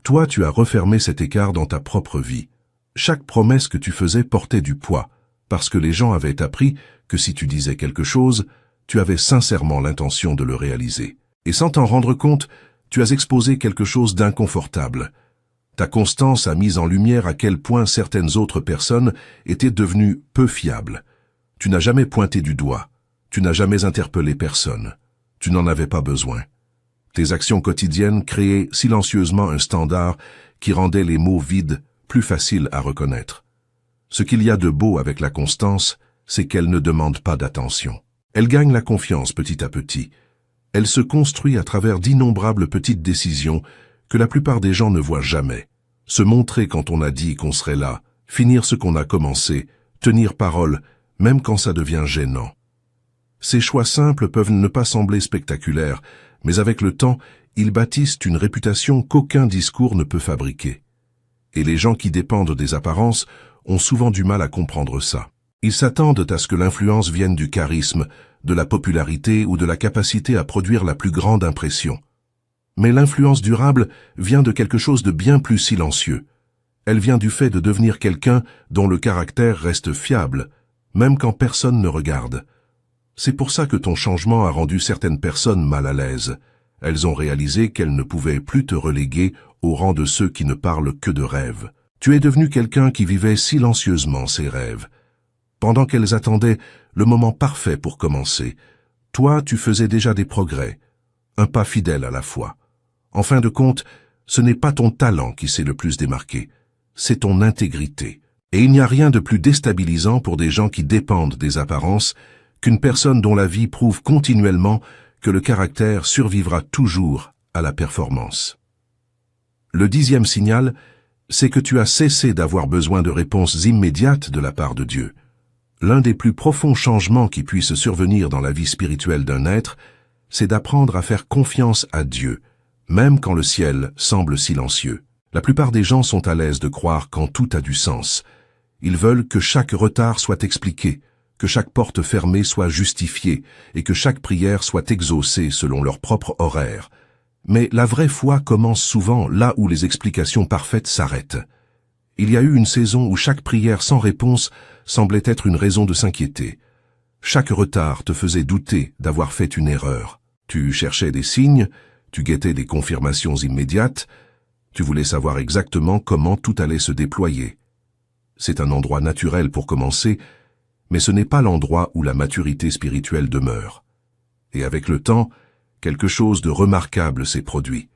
Toi, tu as refermé cet écart dans ta propre vie. Chaque promesse que tu faisais portait du poids, parce que les gens avaient appris que si tu disais quelque chose, tu avais sincèrement l'intention de le réaliser. Et sans t'en rendre compte, tu as exposé quelque chose d'inconfortable. Ta constance a mis en lumière à quel point certaines autres personnes étaient devenues peu fiables. Tu n'as jamais pointé du doigt. Tu n'as jamais interpellé personne. Tu n'en avais pas besoin. Tes actions quotidiennes créaient silencieusement un standard qui rendait les mots vides plus faciles à reconnaître. Ce qu'il y a de beau avec la constance, c'est qu'elle ne demande pas d'attention. Elle gagne la confiance petit à petit. Elle se construit à travers d'innombrables petites décisions que la plupart des gens ne voient jamais. Se montrer quand on a dit qu'on serait là, finir ce qu'on a commencé, tenir parole, même quand ça devient gênant. Ces choix simples peuvent ne pas sembler spectaculaires, mais avec le temps, ils bâtissent une réputation qu'aucun discours ne peut fabriquer. Et les gens qui dépendent des apparences ont souvent du mal à comprendre ça. Ils s'attendent à ce que l'influence vienne du charisme, de la popularité ou de la capacité à produire la plus grande impression. Mais l'influence durable vient de quelque chose de bien plus silencieux. Elle vient du fait de devenir quelqu'un dont le caractère reste fiable, même quand personne ne regarde. C'est pour ça que ton changement a rendu certaines personnes mal à l'aise. Elles ont réalisé qu'elles ne pouvaient plus te reléguer au rang de ceux qui ne parlent que de rêves. Tu es devenu quelqu'un qui vivait silencieusement ses rêves. Pendant qu'elles attendaient le moment parfait pour commencer, toi, tu faisais déjà des progrès, un pas fidèle à la fois. En fin de compte, ce n'est pas ton talent qui s'est le plus démarqué, c'est ton intégrité. Et il n'y a rien de plus déstabilisant pour des gens qui dépendent des apparences qu'une personne dont la vie prouve continuellement que le caractère survivra toujours à la performance. Le 10e signal, c'est que tu as cessé d'avoir besoin de réponses immédiates de la part de Dieu. L'un des plus profonds changements qui puissent survenir dans la vie spirituelle d'un être, c'est d'apprendre à faire confiance à Dieu, même quand le ciel semble silencieux. La plupart des gens sont à l'aise de croire quand tout a du sens. Ils veulent que chaque retard soit expliqué, que chaque porte fermée soit justifiée et que chaque prière soit exaucée selon leur propre horaire. Mais la vraie foi commence souvent là où les explications parfaites s'arrêtent. Il y a eu une saison où chaque prière sans réponse semblait être une raison de s'inquiéter. Chaque retard te faisait douter d'avoir fait une erreur. Tu cherchais des signes, tu guettais des confirmations immédiates, tu voulais savoir exactement comment tout allait se déployer. C'est un endroit naturel pour commencer, mais ce n'est pas l'endroit où la maturité spirituelle demeure. Et avec le temps, quelque chose de remarquable s'est produit.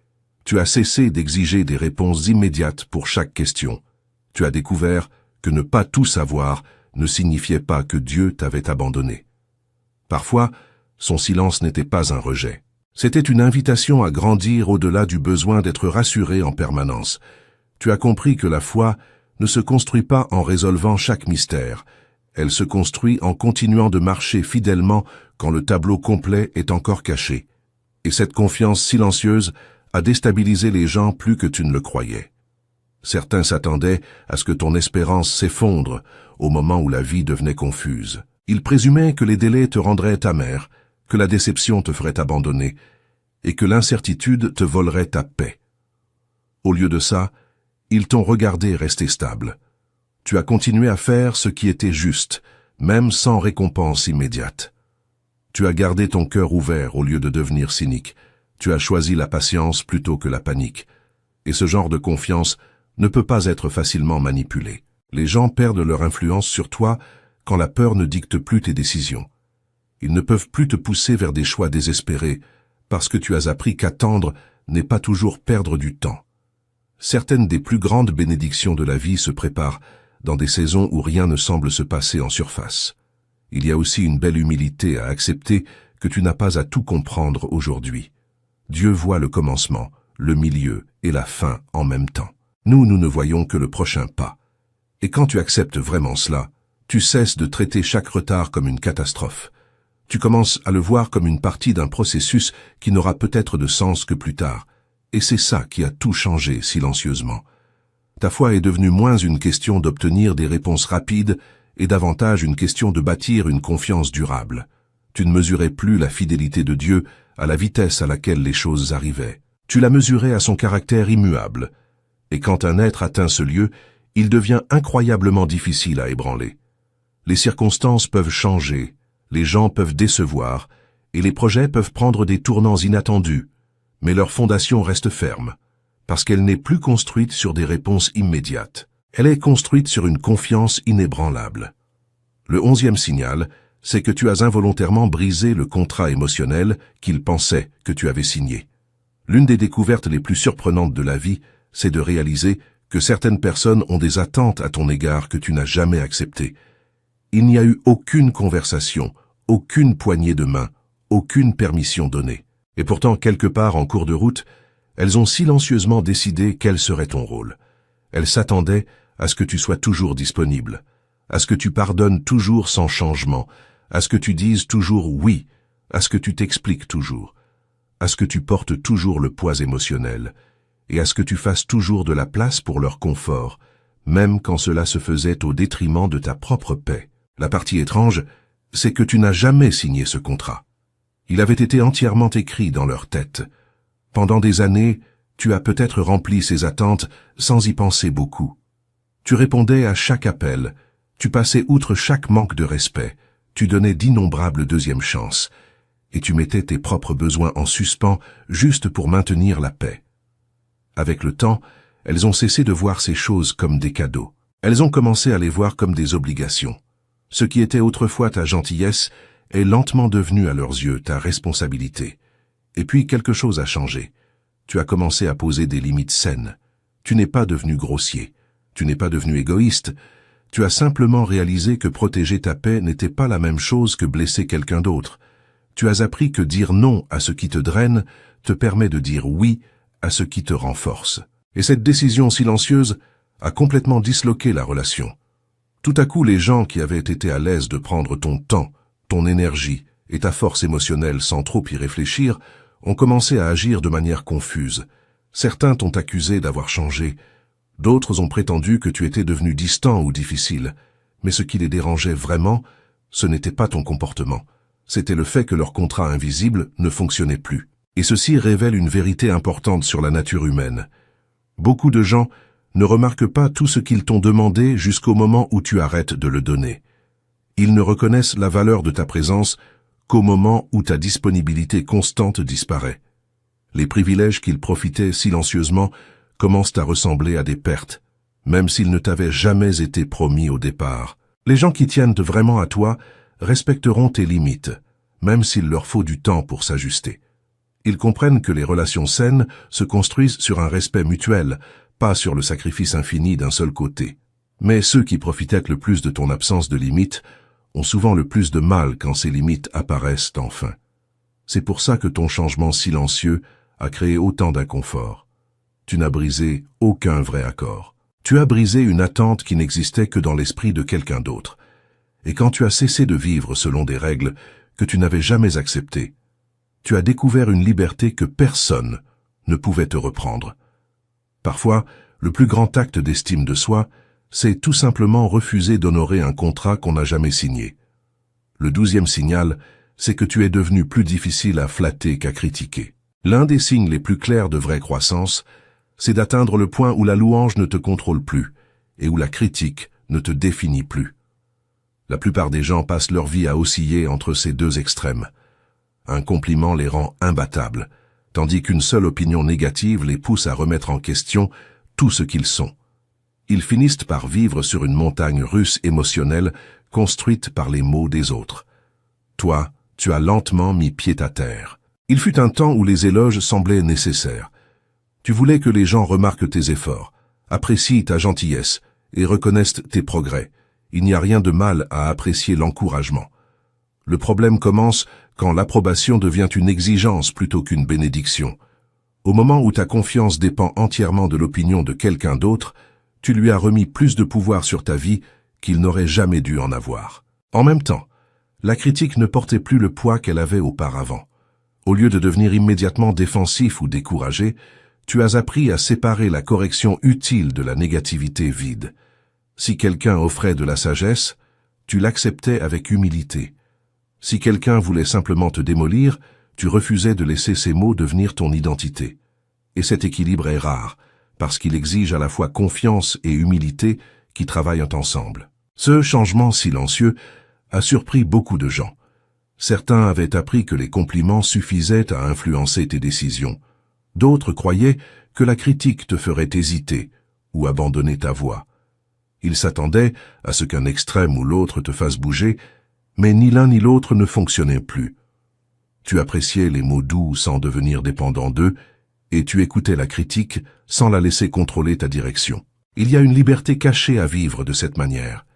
Tu as cessé d'exiger des réponses immédiates pour chaque question. Tu as découvert que ne pas tout savoir ne signifiait pas que Dieu t'avait abandonné. Parfois, son silence n'était pas un rejet. C'était une invitation à grandir au-delà du besoin d'être rassuré en permanence. Tu as compris que la foi ne se construit pas en résolvant chaque mystère. Elle se construit en continuant de marcher fidèlement quand le tableau complet est encore caché. Et cette confiance silencieuse a déstabilisé les gens plus que tu ne le croyais. Certains s'attendaient à ce que ton espérance s'effondre au moment où la vie devenait confuse. Ils présumaient que les délais te rendraient amer, que la déception te ferait abandonner et que l'incertitude te volerait ta paix. Au lieu de ça, ils t'ont regardé rester stable. Tu as continué à faire ce qui était juste, même sans récompense immédiate. Tu as gardé ton cœur ouvert au lieu de devenir cynique. Tu as choisi la patience plutôt que la panique. Et ce genre de confiance ne peut pas être facilement manipulé. Les gens perdent leur influence sur toi quand la peur ne dicte plus tes décisions. Ils ne peuvent plus te pousser vers des choix désespérés parce que tu as appris qu'attendre n'est pas toujours perdre du temps. Certaines des plus grandes bénédictions de la vie se préparent dans des saisons où rien ne semble se passer en surface. Il y a aussi une belle humilité à accepter que tu n'as pas à tout comprendre aujourd'hui. Dieu voit le commencement, le milieu et la fin en même temps. Nous ne voyons que le prochain pas. Et quand tu acceptes vraiment cela, tu cesses de traiter chaque retard comme une catastrophe. Tu commences à le voir comme une partie d'un processus qui n'aura peut-être de sens que plus tard. Et c'est ça qui a tout changé silencieusement. Ta foi est devenue moins une question d'obtenir des réponses rapides et davantage une question de bâtir une confiance durable. Tu ne mesurais plus la fidélité de Dieu à la vitesse à laquelle les choses arrivaient. Tu la mesurais à son caractère immuable. Et quand un être atteint ce lieu, il devient incroyablement difficile à ébranler. Les circonstances peuvent changer, les gens peuvent décevoir, et les projets peuvent prendre des tournants inattendus, mais leur fondation reste ferme, parce qu'elle n'est plus construite sur des réponses immédiates. Elle est construite sur une confiance inébranlable. Le 11e signal, c'est que tu as involontairement brisé le contrat émotionnel qu'il pensait que tu avais signé. L'une des découvertes les plus surprenantes de la vie, c'est de réaliser que certaines personnes ont des attentes à ton égard que tu n'as jamais acceptées. Il n'y a eu aucune conversation, aucune poignée de main, aucune permission donnée. Et pourtant, quelque part en cours de route, elles ont silencieusement décidé quel serait ton rôle. Elles s'attendaient à ce que tu sois toujours disponible, à ce que tu pardonnes toujours sans changement, à ce que tu dises toujours oui, à ce que tu t'expliques toujours, à ce que tu portes toujours le poids émotionnel, et à ce que tu fasses toujours de la place pour leur confort, même quand cela se faisait au détriment de ta propre paix. La partie étrange, c'est que tu n'as jamais signé ce contrat. Il avait été entièrement écrit dans leur tête. Pendant des années, tu as peut-être rempli ces attentes sans y penser beaucoup. Tu répondais à chaque appel, tu passais outre chaque manque de respect, tu donnais d'innombrables deuxièmes chances, et tu mettais tes propres besoins en suspens juste pour maintenir la paix. Avec le temps, elles ont cessé de voir ces choses comme des cadeaux. Elles ont commencé à les voir comme des obligations. Ce qui était autrefois ta gentillesse est lentement devenu à leurs yeux ta responsabilité. Et puis quelque chose a changé. Tu as commencé à poser des limites saines. Tu n'es pas devenu grossier. Tu n'es pas devenu égoïste. Tu as simplement réalisé que protéger ta paix n'était pas la même chose que blesser quelqu'un d'autre. Tu as appris que dire non à ce qui te draine te permet de dire oui à ce qui te renforce. Et cette décision silencieuse a complètement disloqué la relation. Tout à coup, les gens qui avaient été à l'aise de prendre ton temps, ton énergie et ta force émotionnelle sans trop y réfléchir ont commencé à agir de manière confuse. Certains t'ont accusé d'avoir changé, d'autres ont prétendu que tu étais devenu distant ou difficile, mais ce qui les dérangeait vraiment, ce n'était pas ton comportement, c'était le fait que leur contrat invisible ne fonctionnait plus. Et ceci révèle une vérité importante sur la nature humaine. Beaucoup de gens ne remarquent pas tout ce qu'ils t'ont demandé jusqu'au moment où tu arrêtes de le donner. Ils ne reconnaissent la valeur de ta présence qu'au moment où ta disponibilité constante disparaît. Les privilèges qu'ils profitaient silencieusement commencent à ressembler à des pertes, même s'ils ne t'avaient jamais été promis au départ. Les gens qui tiennent vraiment à toi respecteront tes limites, même s'il leur faut du temps pour s'ajuster. Ils comprennent que les relations saines se construisent sur un respect mutuel, pas sur le sacrifice infini d'un seul côté. Mais ceux qui profitaient le plus de ton absence de limites ont souvent le plus de mal quand ces limites apparaissent enfin. C'est pour ça que ton changement silencieux a créé autant d'inconfort. Tu n'as brisé aucun vrai accord. Tu as brisé une attente qui n'existait que dans l'esprit de quelqu'un d'autre. Et quand tu as cessé de vivre selon des règles que tu n'avais jamais acceptées, tu as découvert une liberté que personne ne pouvait te reprendre. Parfois, le plus grand acte d'estime de soi, c'est tout simplement refuser d'honorer un contrat qu'on n'a jamais signé. Le 12e signal, c'est que tu es devenu plus difficile à flatter qu'à critiquer. L'un des signes les plus clairs de vraie croissance, c'est d'atteindre le point où la louange ne te contrôle plus et où la critique ne te définit plus. La plupart des gens passent leur vie à osciller entre ces deux extrêmes. Un compliment les rend imbattables, tandis qu'une seule opinion négative les pousse à remettre en question tout ce qu'ils sont. Ils finissent par vivre sur une montagne russe émotionnelle construite par les mots des autres. Toi, tu as lentement mis pied à terre. Il fut un temps où les éloges semblaient nécessaires. Tu voulais que les gens remarquent tes efforts, apprécient ta gentillesse et reconnaissent tes progrès. Il n'y a rien de mal à apprécier l'encouragement. Le problème commence quand l'approbation devient une exigence plutôt qu'une bénédiction. Au moment où ta confiance dépend entièrement de l'opinion de quelqu'un d'autre, tu lui as remis plus de pouvoir sur ta vie qu'il n'aurait jamais dû en avoir. En même temps, la critique ne portait plus le poids qu'elle avait auparavant. Au lieu de devenir immédiatement défensif ou découragé, tu as appris à séparer la correction utile de la négativité vide. Si quelqu'un offrait de la sagesse, tu l'acceptais avec humilité. Si quelqu'un voulait simplement te démolir, tu refusais de laisser ces mots devenir ton identité. Et cet équilibre est rare, parce qu'il exige à la fois confiance et humilité qui travaillent ensemble. Ce changement silencieux a surpris beaucoup de gens. Certains avaient appris que les compliments suffisaient à influencer tes décisions. D'autres croyaient que la critique te ferait hésiter ou abandonner ta voie. Ils s'attendaient à ce qu'un extrême ou l'autre te fasse bouger, mais ni l'un ni l'autre ne fonctionnait plus. Tu appréciais les mots doux sans devenir dépendant d'eux, et tu écoutais la critique sans la laisser contrôler ta direction. Il y a une liberté cachée à vivre de cette manière.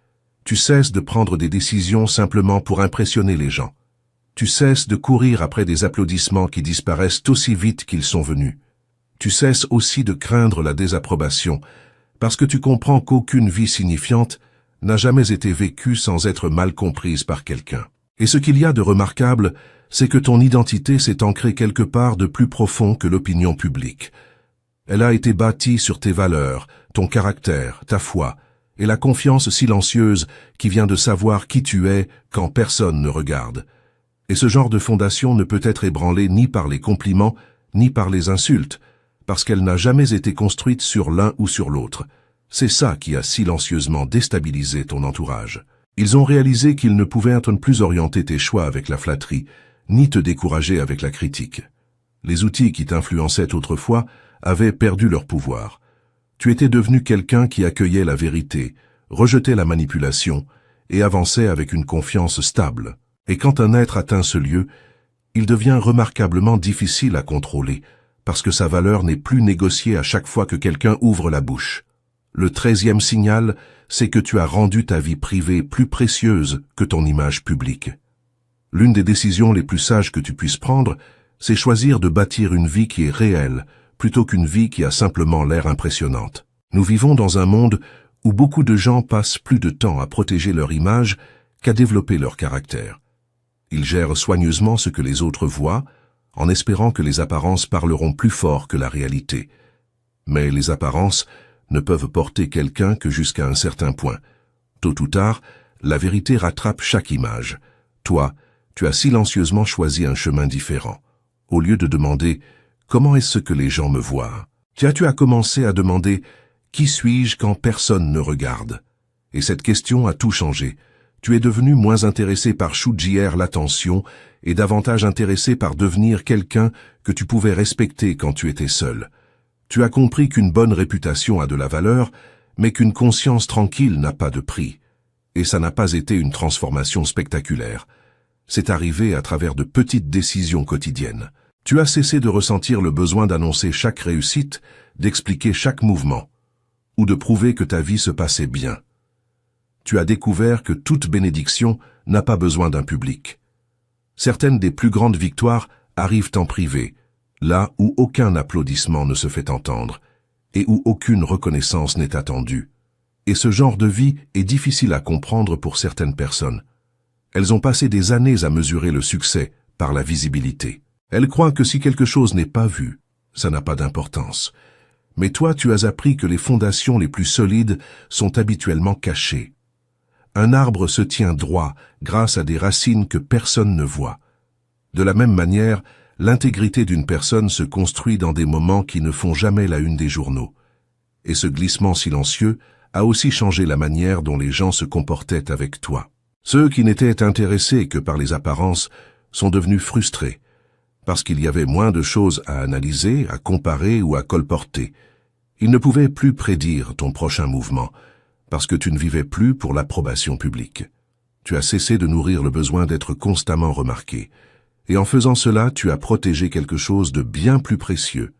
Tu cesses de prendre des décisions simplement pour impressionner les gens. Tu cesses de courir après des applaudissements qui disparaissent aussi vite qu'ils sont venus. Tu cesses aussi de craindre la désapprobation, parce que tu comprends qu'aucune vie signifiante n'a jamais été vécue sans être mal comprise par quelqu'un. Et ce qu'il y a de remarquable, c'est que ton identité s'est ancrée quelque part de plus profond que l'opinion publique. Elle a été bâtie sur tes valeurs, ton caractère, ta foi, et la confiance silencieuse qui vient de savoir qui tu es quand personne ne regarde. Et ce genre de fondation ne peut être ébranlée ni par les compliments, ni par les insultes, parce qu'elle n'a jamais été construite sur l'un ou sur l'autre. C'est ça qui a silencieusement déstabilisé ton entourage. Ils ont réalisé qu'ils ne pouvaient plus orienter tes choix avec la flatterie, ni te décourager avec la critique. Les outils qui t'influençaient autrefois avaient perdu leur pouvoir. Tu étais devenu quelqu'un qui accueillait la vérité, rejetait la manipulation et avançait avec une confiance stable. Et quand un être atteint ce lieu, il devient remarquablement difficile à contrôler, parce que sa valeur n'est plus négociée à chaque fois que quelqu'un ouvre la bouche. Le 13e signal, c'est que tu as rendu ta vie privée plus précieuse que ton image publique. L'une des décisions les plus sages que tu puisses prendre, c'est choisir de bâtir une vie qui est réelle, plutôt qu'une vie qui a simplement l'air impressionnante. Nous vivons dans un monde où beaucoup de gens passent plus de temps à protéger leur image qu'à développer leur caractère. Ils gèrent soigneusement ce que les autres voient, en espérant que les apparences parleront plus fort que la réalité. Mais les apparences ne peuvent porter quelqu'un que jusqu'à un certain point. Tôt ou tard, la vérité rattrape chaque image. Toi, tu as silencieusement choisi un chemin différent. Au lieu de demander « Comment est-ce que les gens me voient ?» tu as commencé à demander « Qui suis-je quand personne ne regarde ?» Et cette question a tout changé. Tu es devenu moins intéressé par choudjier l'attention et davantage intéressé par devenir quelqu'un que tu pouvais respecter quand tu étais seul. Tu as compris qu'une bonne réputation a de la valeur, mais qu'une conscience tranquille n'a pas de prix. Et ça n'a pas été une transformation spectaculaire. C'est arrivé à travers de petites décisions quotidiennes. Tu as cessé de ressentir le besoin d'annoncer chaque réussite, d'expliquer chaque mouvement, ou de prouver que ta vie se passait bien. Tu as découvert que toute bénédiction n'a pas besoin d'un public. Certaines des plus grandes victoires arrivent en privé, là où aucun applaudissement ne se fait entendre, et où aucune reconnaissance n'est attendue. Et ce genre de vie est difficile à comprendre pour certaines personnes. Elles ont passé des années à mesurer le succès par la visibilité. Elles croient que si quelque chose n'est pas vu, ça n'a pas d'importance. Mais toi, tu as appris que les fondations les plus solides sont habituellement cachées. Un arbre se tient droit grâce à des racines que personne ne voit. De la même manière, l'intégrité d'une personne se construit dans des moments qui ne font jamais la une des journaux. Et ce glissement silencieux a aussi changé la manière dont les gens se comportaient avec toi. Ceux qui n'étaient intéressés que par les apparences sont devenus frustrés, parce qu'il y avait moins de choses à analyser, à comparer ou à colporter. Ils ne pouvaient plus prédire ton prochain mouvement, parce que tu ne vivais plus pour l'approbation publique. Tu as cessé de nourrir le besoin d'être constamment remarqué, Et en faisant cela, tu as protégé quelque chose de bien plus précieux,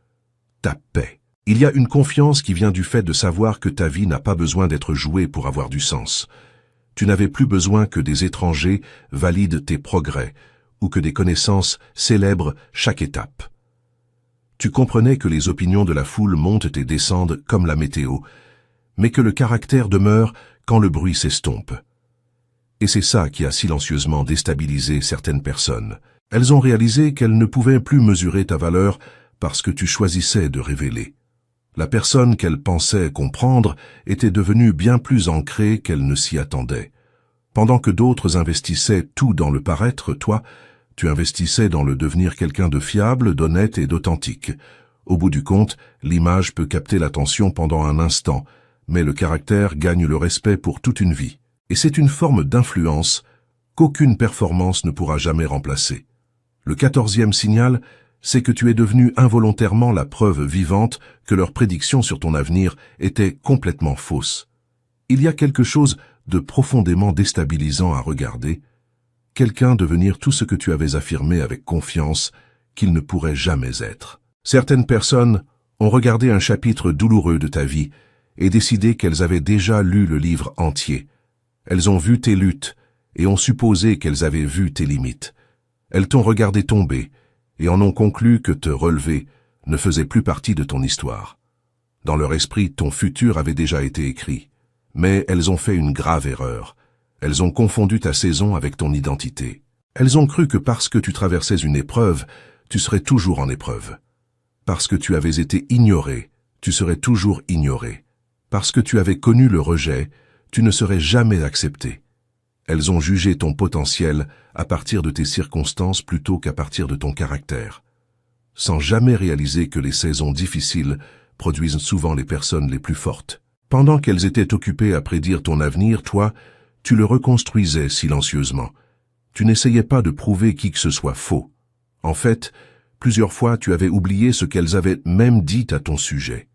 ta paix. Il y a une confiance qui vient du fait de savoir que ta vie n'a pas besoin d'être jouée pour avoir du sens. Tu n'avais plus besoin que des étrangers valident tes progrès ou que des connaissances célèbrent chaque étape. Tu comprenais que les opinions de la foule montent et descendent comme la météo, mais que le caractère demeure quand le bruit s'estompe. Et c'est ça qui a silencieusement déstabilisé certaines personnes. Elles ont réalisé qu'elles ne pouvaient plus mesurer ta valeur parce que tu choisissais de révéler. La personne qu'elles pensaient comprendre était devenue bien plus ancrée qu'elles ne s'y attendaient. Pendant que d'autres investissaient tout dans le paraître, toi, tu investissais dans le devenir quelqu'un de fiable, d'honnête et d'authentique. Au bout du compte, l'image peut capter l'attention pendant un instant, mais le caractère gagne le respect pour toute une vie. Et c'est une forme d'influence qu'aucune performance ne pourra jamais remplacer. Le 14e signal, c'est que tu es devenu involontairement la preuve vivante que leurs prédictions sur ton avenir étaient complètement fausses. Il y a quelque chose de profondément déstabilisant à regarder, quelqu'un devenir tout ce que tu avais affirmé avec confiance qu'il ne pourrait jamais être. Certaines personnes ont regardé un chapitre douloureux de ta vie et décidé qu'elles avaient déjà lu le livre entier. Elles ont vu tes luttes et ont supposé qu'elles avaient vu tes limites. Elles t'ont regardé tomber et en ont conclu que te relever ne faisait plus partie de ton histoire. Dans leur esprit, ton futur avait déjà été écrit. Mais elles ont fait une grave erreur. Elles ont confondu ta saison avec ton identité. Elles ont cru que parce que tu traversais une épreuve, tu serais toujours en épreuve. Parce que tu avais été ignoré, tu serais toujours ignoré. Parce que tu avais connu le rejet, tu ne serais jamais accepté. Elles ont jugé ton potentiel à partir de tes circonstances plutôt qu'à partir de ton caractère, sans jamais réaliser que les saisons difficiles produisent souvent les personnes les plus fortes. Pendant qu'elles étaient occupées à prédire ton avenir, toi, tu le reconstruisais silencieusement. Tu n'essayais pas de prouver qui que ce soit faux. En fait, plusieurs fois tu avais oublié ce qu'elles avaient même dit à ton sujet.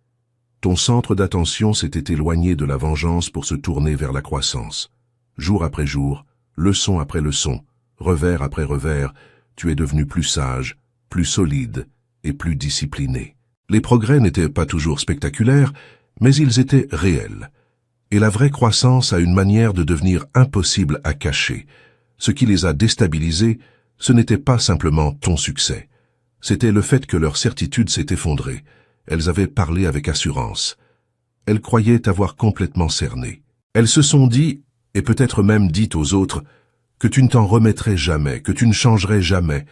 Ton centre d'attention s'était éloigné de la vengeance pour se tourner vers la croissance. Jour après jour, leçon après leçon, revers après revers, tu es devenu plus sage, plus solide et plus discipliné. Les progrès n'étaient pas toujours spectaculaires, mais ils étaient réels. Et la vraie croissance a une manière de devenir impossible à cacher. Ce qui les a déstabilisés, ce n'était pas simplement ton succès. C'était le fait que leur certitude s'est effondrée. Elles avaient parlé avec assurance. Elles croyaient t'avoir complètement cerné. Elles se sont dit, et peut-être même dit aux autres, que tu ne t'en remettrais jamais, que tu ne changerais jamais,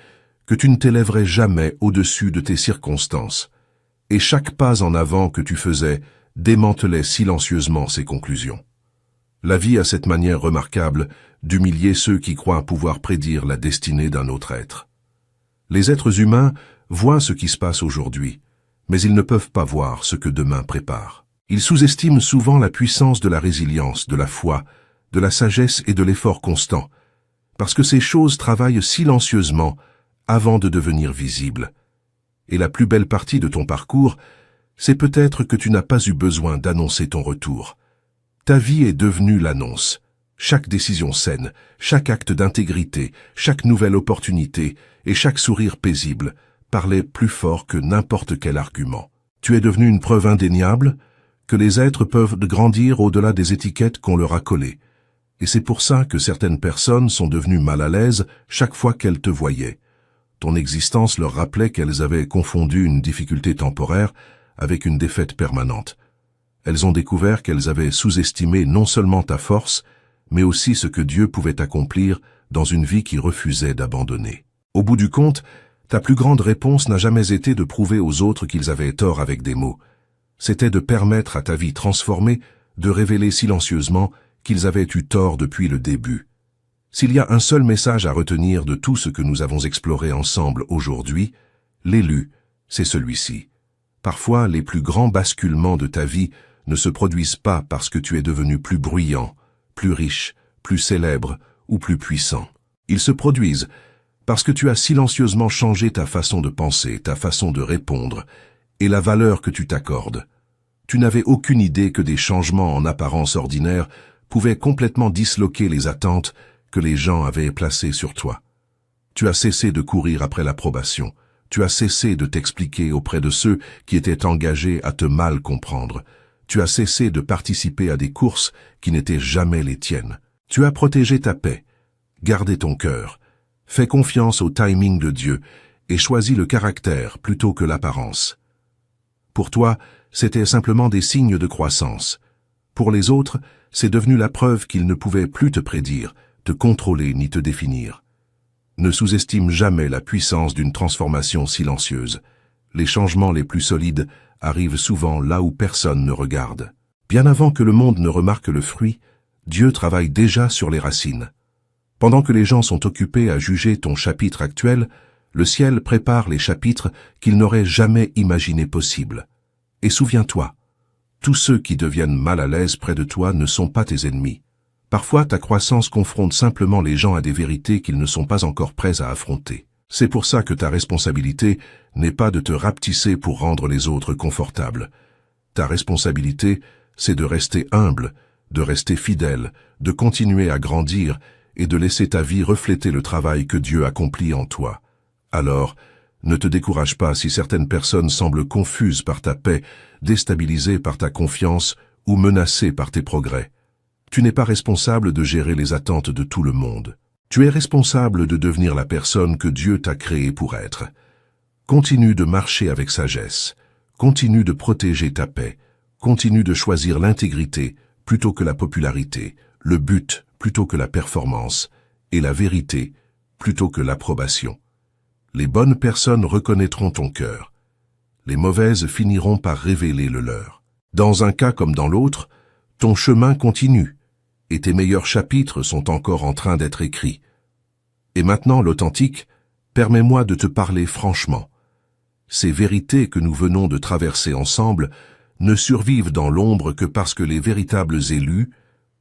que tu ne t'élèverais jamais au-dessus de tes circonstances. Et chaque pas en avant que tu faisais démantelait silencieusement ces conclusions. La vie a cette manière remarquable d'humilier ceux qui croient pouvoir prédire la destinée d'un autre être. Les êtres humains voient ce qui se passe aujourd'hui, mais ils ne peuvent pas voir ce que demain prépare. Ils sous-estiment souvent la puissance de la résilience, de la foi, de la sagesse et de l'effort constant, parce que ces choses travaillent silencieusement avant de devenir visibles. Et la plus belle partie de ton parcours, c'est peut-être que tu n'as pas eu besoin d'annoncer ton retour. Ta vie est devenue l'annonce. Chaque décision saine, chaque acte d'intégrité, chaque nouvelle opportunité et chaque sourire paisible parlaient plus fort que n'importe quel argument. Tu es devenu une preuve indéniable que les êtres peuvent grandir au-delà des étiquettes qu'on leur a collées. Et c'est pour ça que certaines personnes sont devenues mal à l'aise chaque fois qu'elles te voyaient. Ton existence leur rappelait qu'elles avaient confondu une difficulté temporaire avec une défaite permanente. Elles ont découvert qu'elles avaient sous-estimé non seulement ta force, mais aussi ce que Dieu pouvait accomplir dans une vie qui refusait d'abandonner. Au bout du compte, ta plus grande réponse n'a jamais été de prouver aux autres qu'ils avaient tort avec des mots. C'était de permettre à ta vie transformée de révéler silencieusement qu'ils avaient eu tort depuis le début. S'il y a un seul message à retenir de tout ce que nous avons exploré ensemble aujourd'hui, l'élu, c'est celui-ci. Parfois, les plus grands basculements de ta vie ne se produisent pas parce que tu es devenu plus bruyant, plus riche, plus célèbre ou plus puissant. Ils se produisent parce que tu as silencieusement changé ta façon de penser, ta façon de répondre et la valeur que tu t'accordes. Tu n'avais aucune idée que des changements en apparence ordinaire pouvaient complètement disloquer les attentes que les gens avaient placées sur toi. Tu as cessé de courir après l'approbation. Tu as cessé de t'expliquer auprès de ceux qui étaient engagés à te mal comprendre. Tu as cessé de participer à des courses qui n'étaient jamais les tiennes. Tu as protégé ta paix, gardé ton cœur, fait confiance au timing de Dieu et choisi le caractère plutôt que l'apparence. Pour toi, c'était simplement des signes de croissance. Pour les autres, c'est devenu la preuve qu'ils ne pouvaient plus te prédire, te contrôler ni te définir. Ne sous-estime jamais la puissance d'une transformation silencieuse. Les changements les plus solides arrivent souvent là où personne ne regarde. Bien avant que le monde ne remarque le fruit, Dieu travaille déjà sur les racines. Pendant que les gens sont occupés à juger ton chapitre actuel, le ciel prépare les chapitres qu'ils n'auraient jamais imaginé possibles. Et souviens-toi, tous ceux qui deviennent mal à l'aise près de toi ne sont pas tes ennemis. Parfois, ta croissance confronte simplement les gens à des vérités qu'ils ne sont pas encore prêts à affronter. C'est pour ça que ta responsabilité n'est pas de te rapetisser pour rendre les autres confortables. Ta responsabilité, c'est de rester humble, de rester fidèle, de continuer à grandir et de laisser ta vie refléter le travail que Dieu accomplit en toi. Alors, ne te décourage pas si certaines personnes semblent confuses par ta paix, déstabilisées par ta confiance ou menacées par tes progrès. Tu n'es pas responsable de gérer les attentes de tout le monde. Tu es responsable de devenir la personne que Dieu t'a créée pour être. Continue de marcher avec sagesse. Continue de protéger ta paix. Continue de choisir l'intégrité plutôt que la popularité, le but plutôt que la performance, et la vérité plutôt que l'approbation. Les bonnes personnes reconnaîtront ton cœur. Les mauvaises finiront par révéler le leur. Dans un cas comme dans l'autre, ton chemin continue, et tes meilleurs chapitres sont encore en train d'être écrits. Et maintenant, l'authentique, permets-moi de te parler franchement. Ces vérités que nous venons de traverser ensemble ne survivent dans l'ombre que parce que les véritables élus,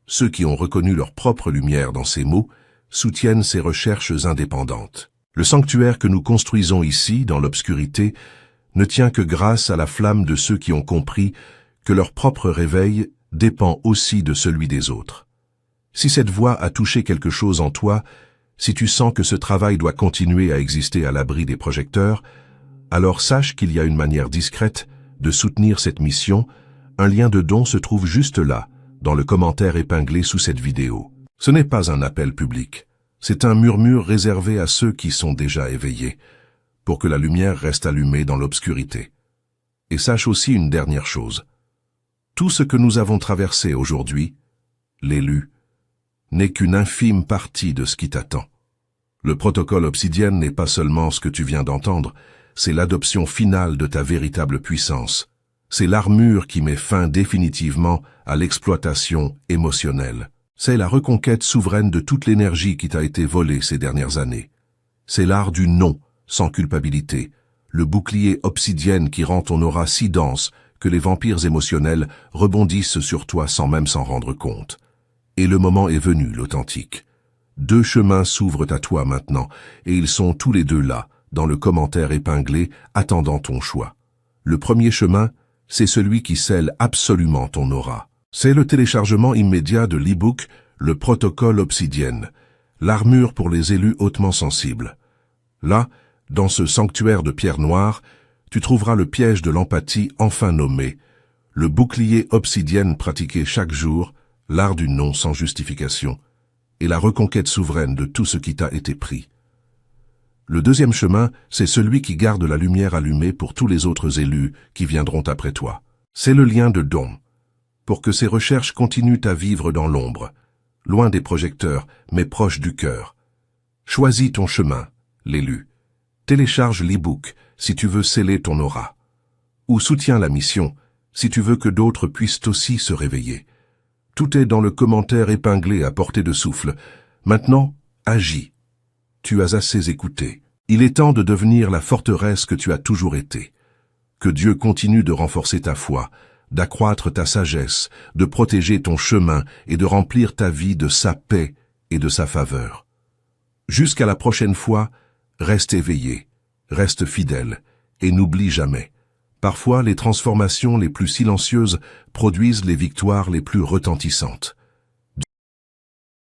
ceux qui ont reconnu leur propre lumière dans ces mots, soutiennent ces recherches indépendantes. Le sanctuaire que nous construisons ici, dans l'obscurité, ne tient que grâce à la flamme de ceux qui ont compris que leur propre réveil dépend aussi de celui des autres. Si cette voix a touché quelque chose en toi, si tu sens que ce travail doit continuer à exister à l'abri des projecteurs, alors sache qu'il y a une manière discrète de soutenir cette mission. Un lien de don se trouve juste là, dans le commentaire épinglé sous cette vidéo. Ce n'est pas un appel public, c'est un murmure réservé à ceux qui sont déjà éveillés, pour que la lumière reste allumée dans l'obscurité. Et sache aussi une dernière chose. Tout ce que nous avons traversé aujourd'hui, l'élu, n'est qu'une infime partie de ce qui t'attend. Le protocole Obsidienne n'est pas seulement ce que tu viens d'entendre, c'est l'adoption finale de ta véritable puissance. C'est l'armure qui met fin définitivement à l'exploitation émotionnelle. C'est la reconquête souveraine de toute l'énergie qui t'a été volée ces dernières années. C'est l'art du non, sans culpabilité, le bouclier obsidienne qui rend ton aura si dense que les vampires émotionnels rebondissent sur toi sans même s'en rendre compte. Et le moment est venu, l'authentique. 2 chemins s'ouvrent à toi maintenant, et ils sont tous les 2 là, dans le commentaire épinglé, attendant ton choix. Le premier chemin, c'est celui qui scelle absolument ton aura. C'est le téléchargement immédiat de l'e-book « Le protocole Obsidienne », l'armure pour les élus hautement sensibles. Là, dans ce sanctuaire de pierre noire, tu trouveras le piège de l'empathie enfin nommé, le bouclier obsidienne pratiqué chaque jour, l'art du non sans justification, et la reconquête souveraine de tout ce qui t'a été pris. Le deuxième chemin, c'est celui qui garde la lumière allumée pour tous les autres élus qui viendront après toi. C'est le lien de don, pour que ces recherches continuent à vivre dans l'ombre, loin des projecteurs, mais proche du cœur. Choisis ton chemin, l'élu. Télécharge l'e-book si tu veux sceller ton aura. Ou soutiens la mission si tu veux que d'autres puissent aussi se réveiller. Tout est dans le commentaire épinglé à portée de souffle. Maintenant, agis. Tu as assez écouté. Il est temps de devenir la forteresse que tu as toujours été. Que Dieu continue de renforcer ta foi, d'accroître ta sagesse, de protéger ton chemin et de remplir ta vie de sa paix et de sa faveur. Jusqu'à la prochaine fois, reste éveillé, reste fidèle et n'oublie jamais. Parfois, les transformations les plus silencieuses produisent les victoires les plus retentissantes.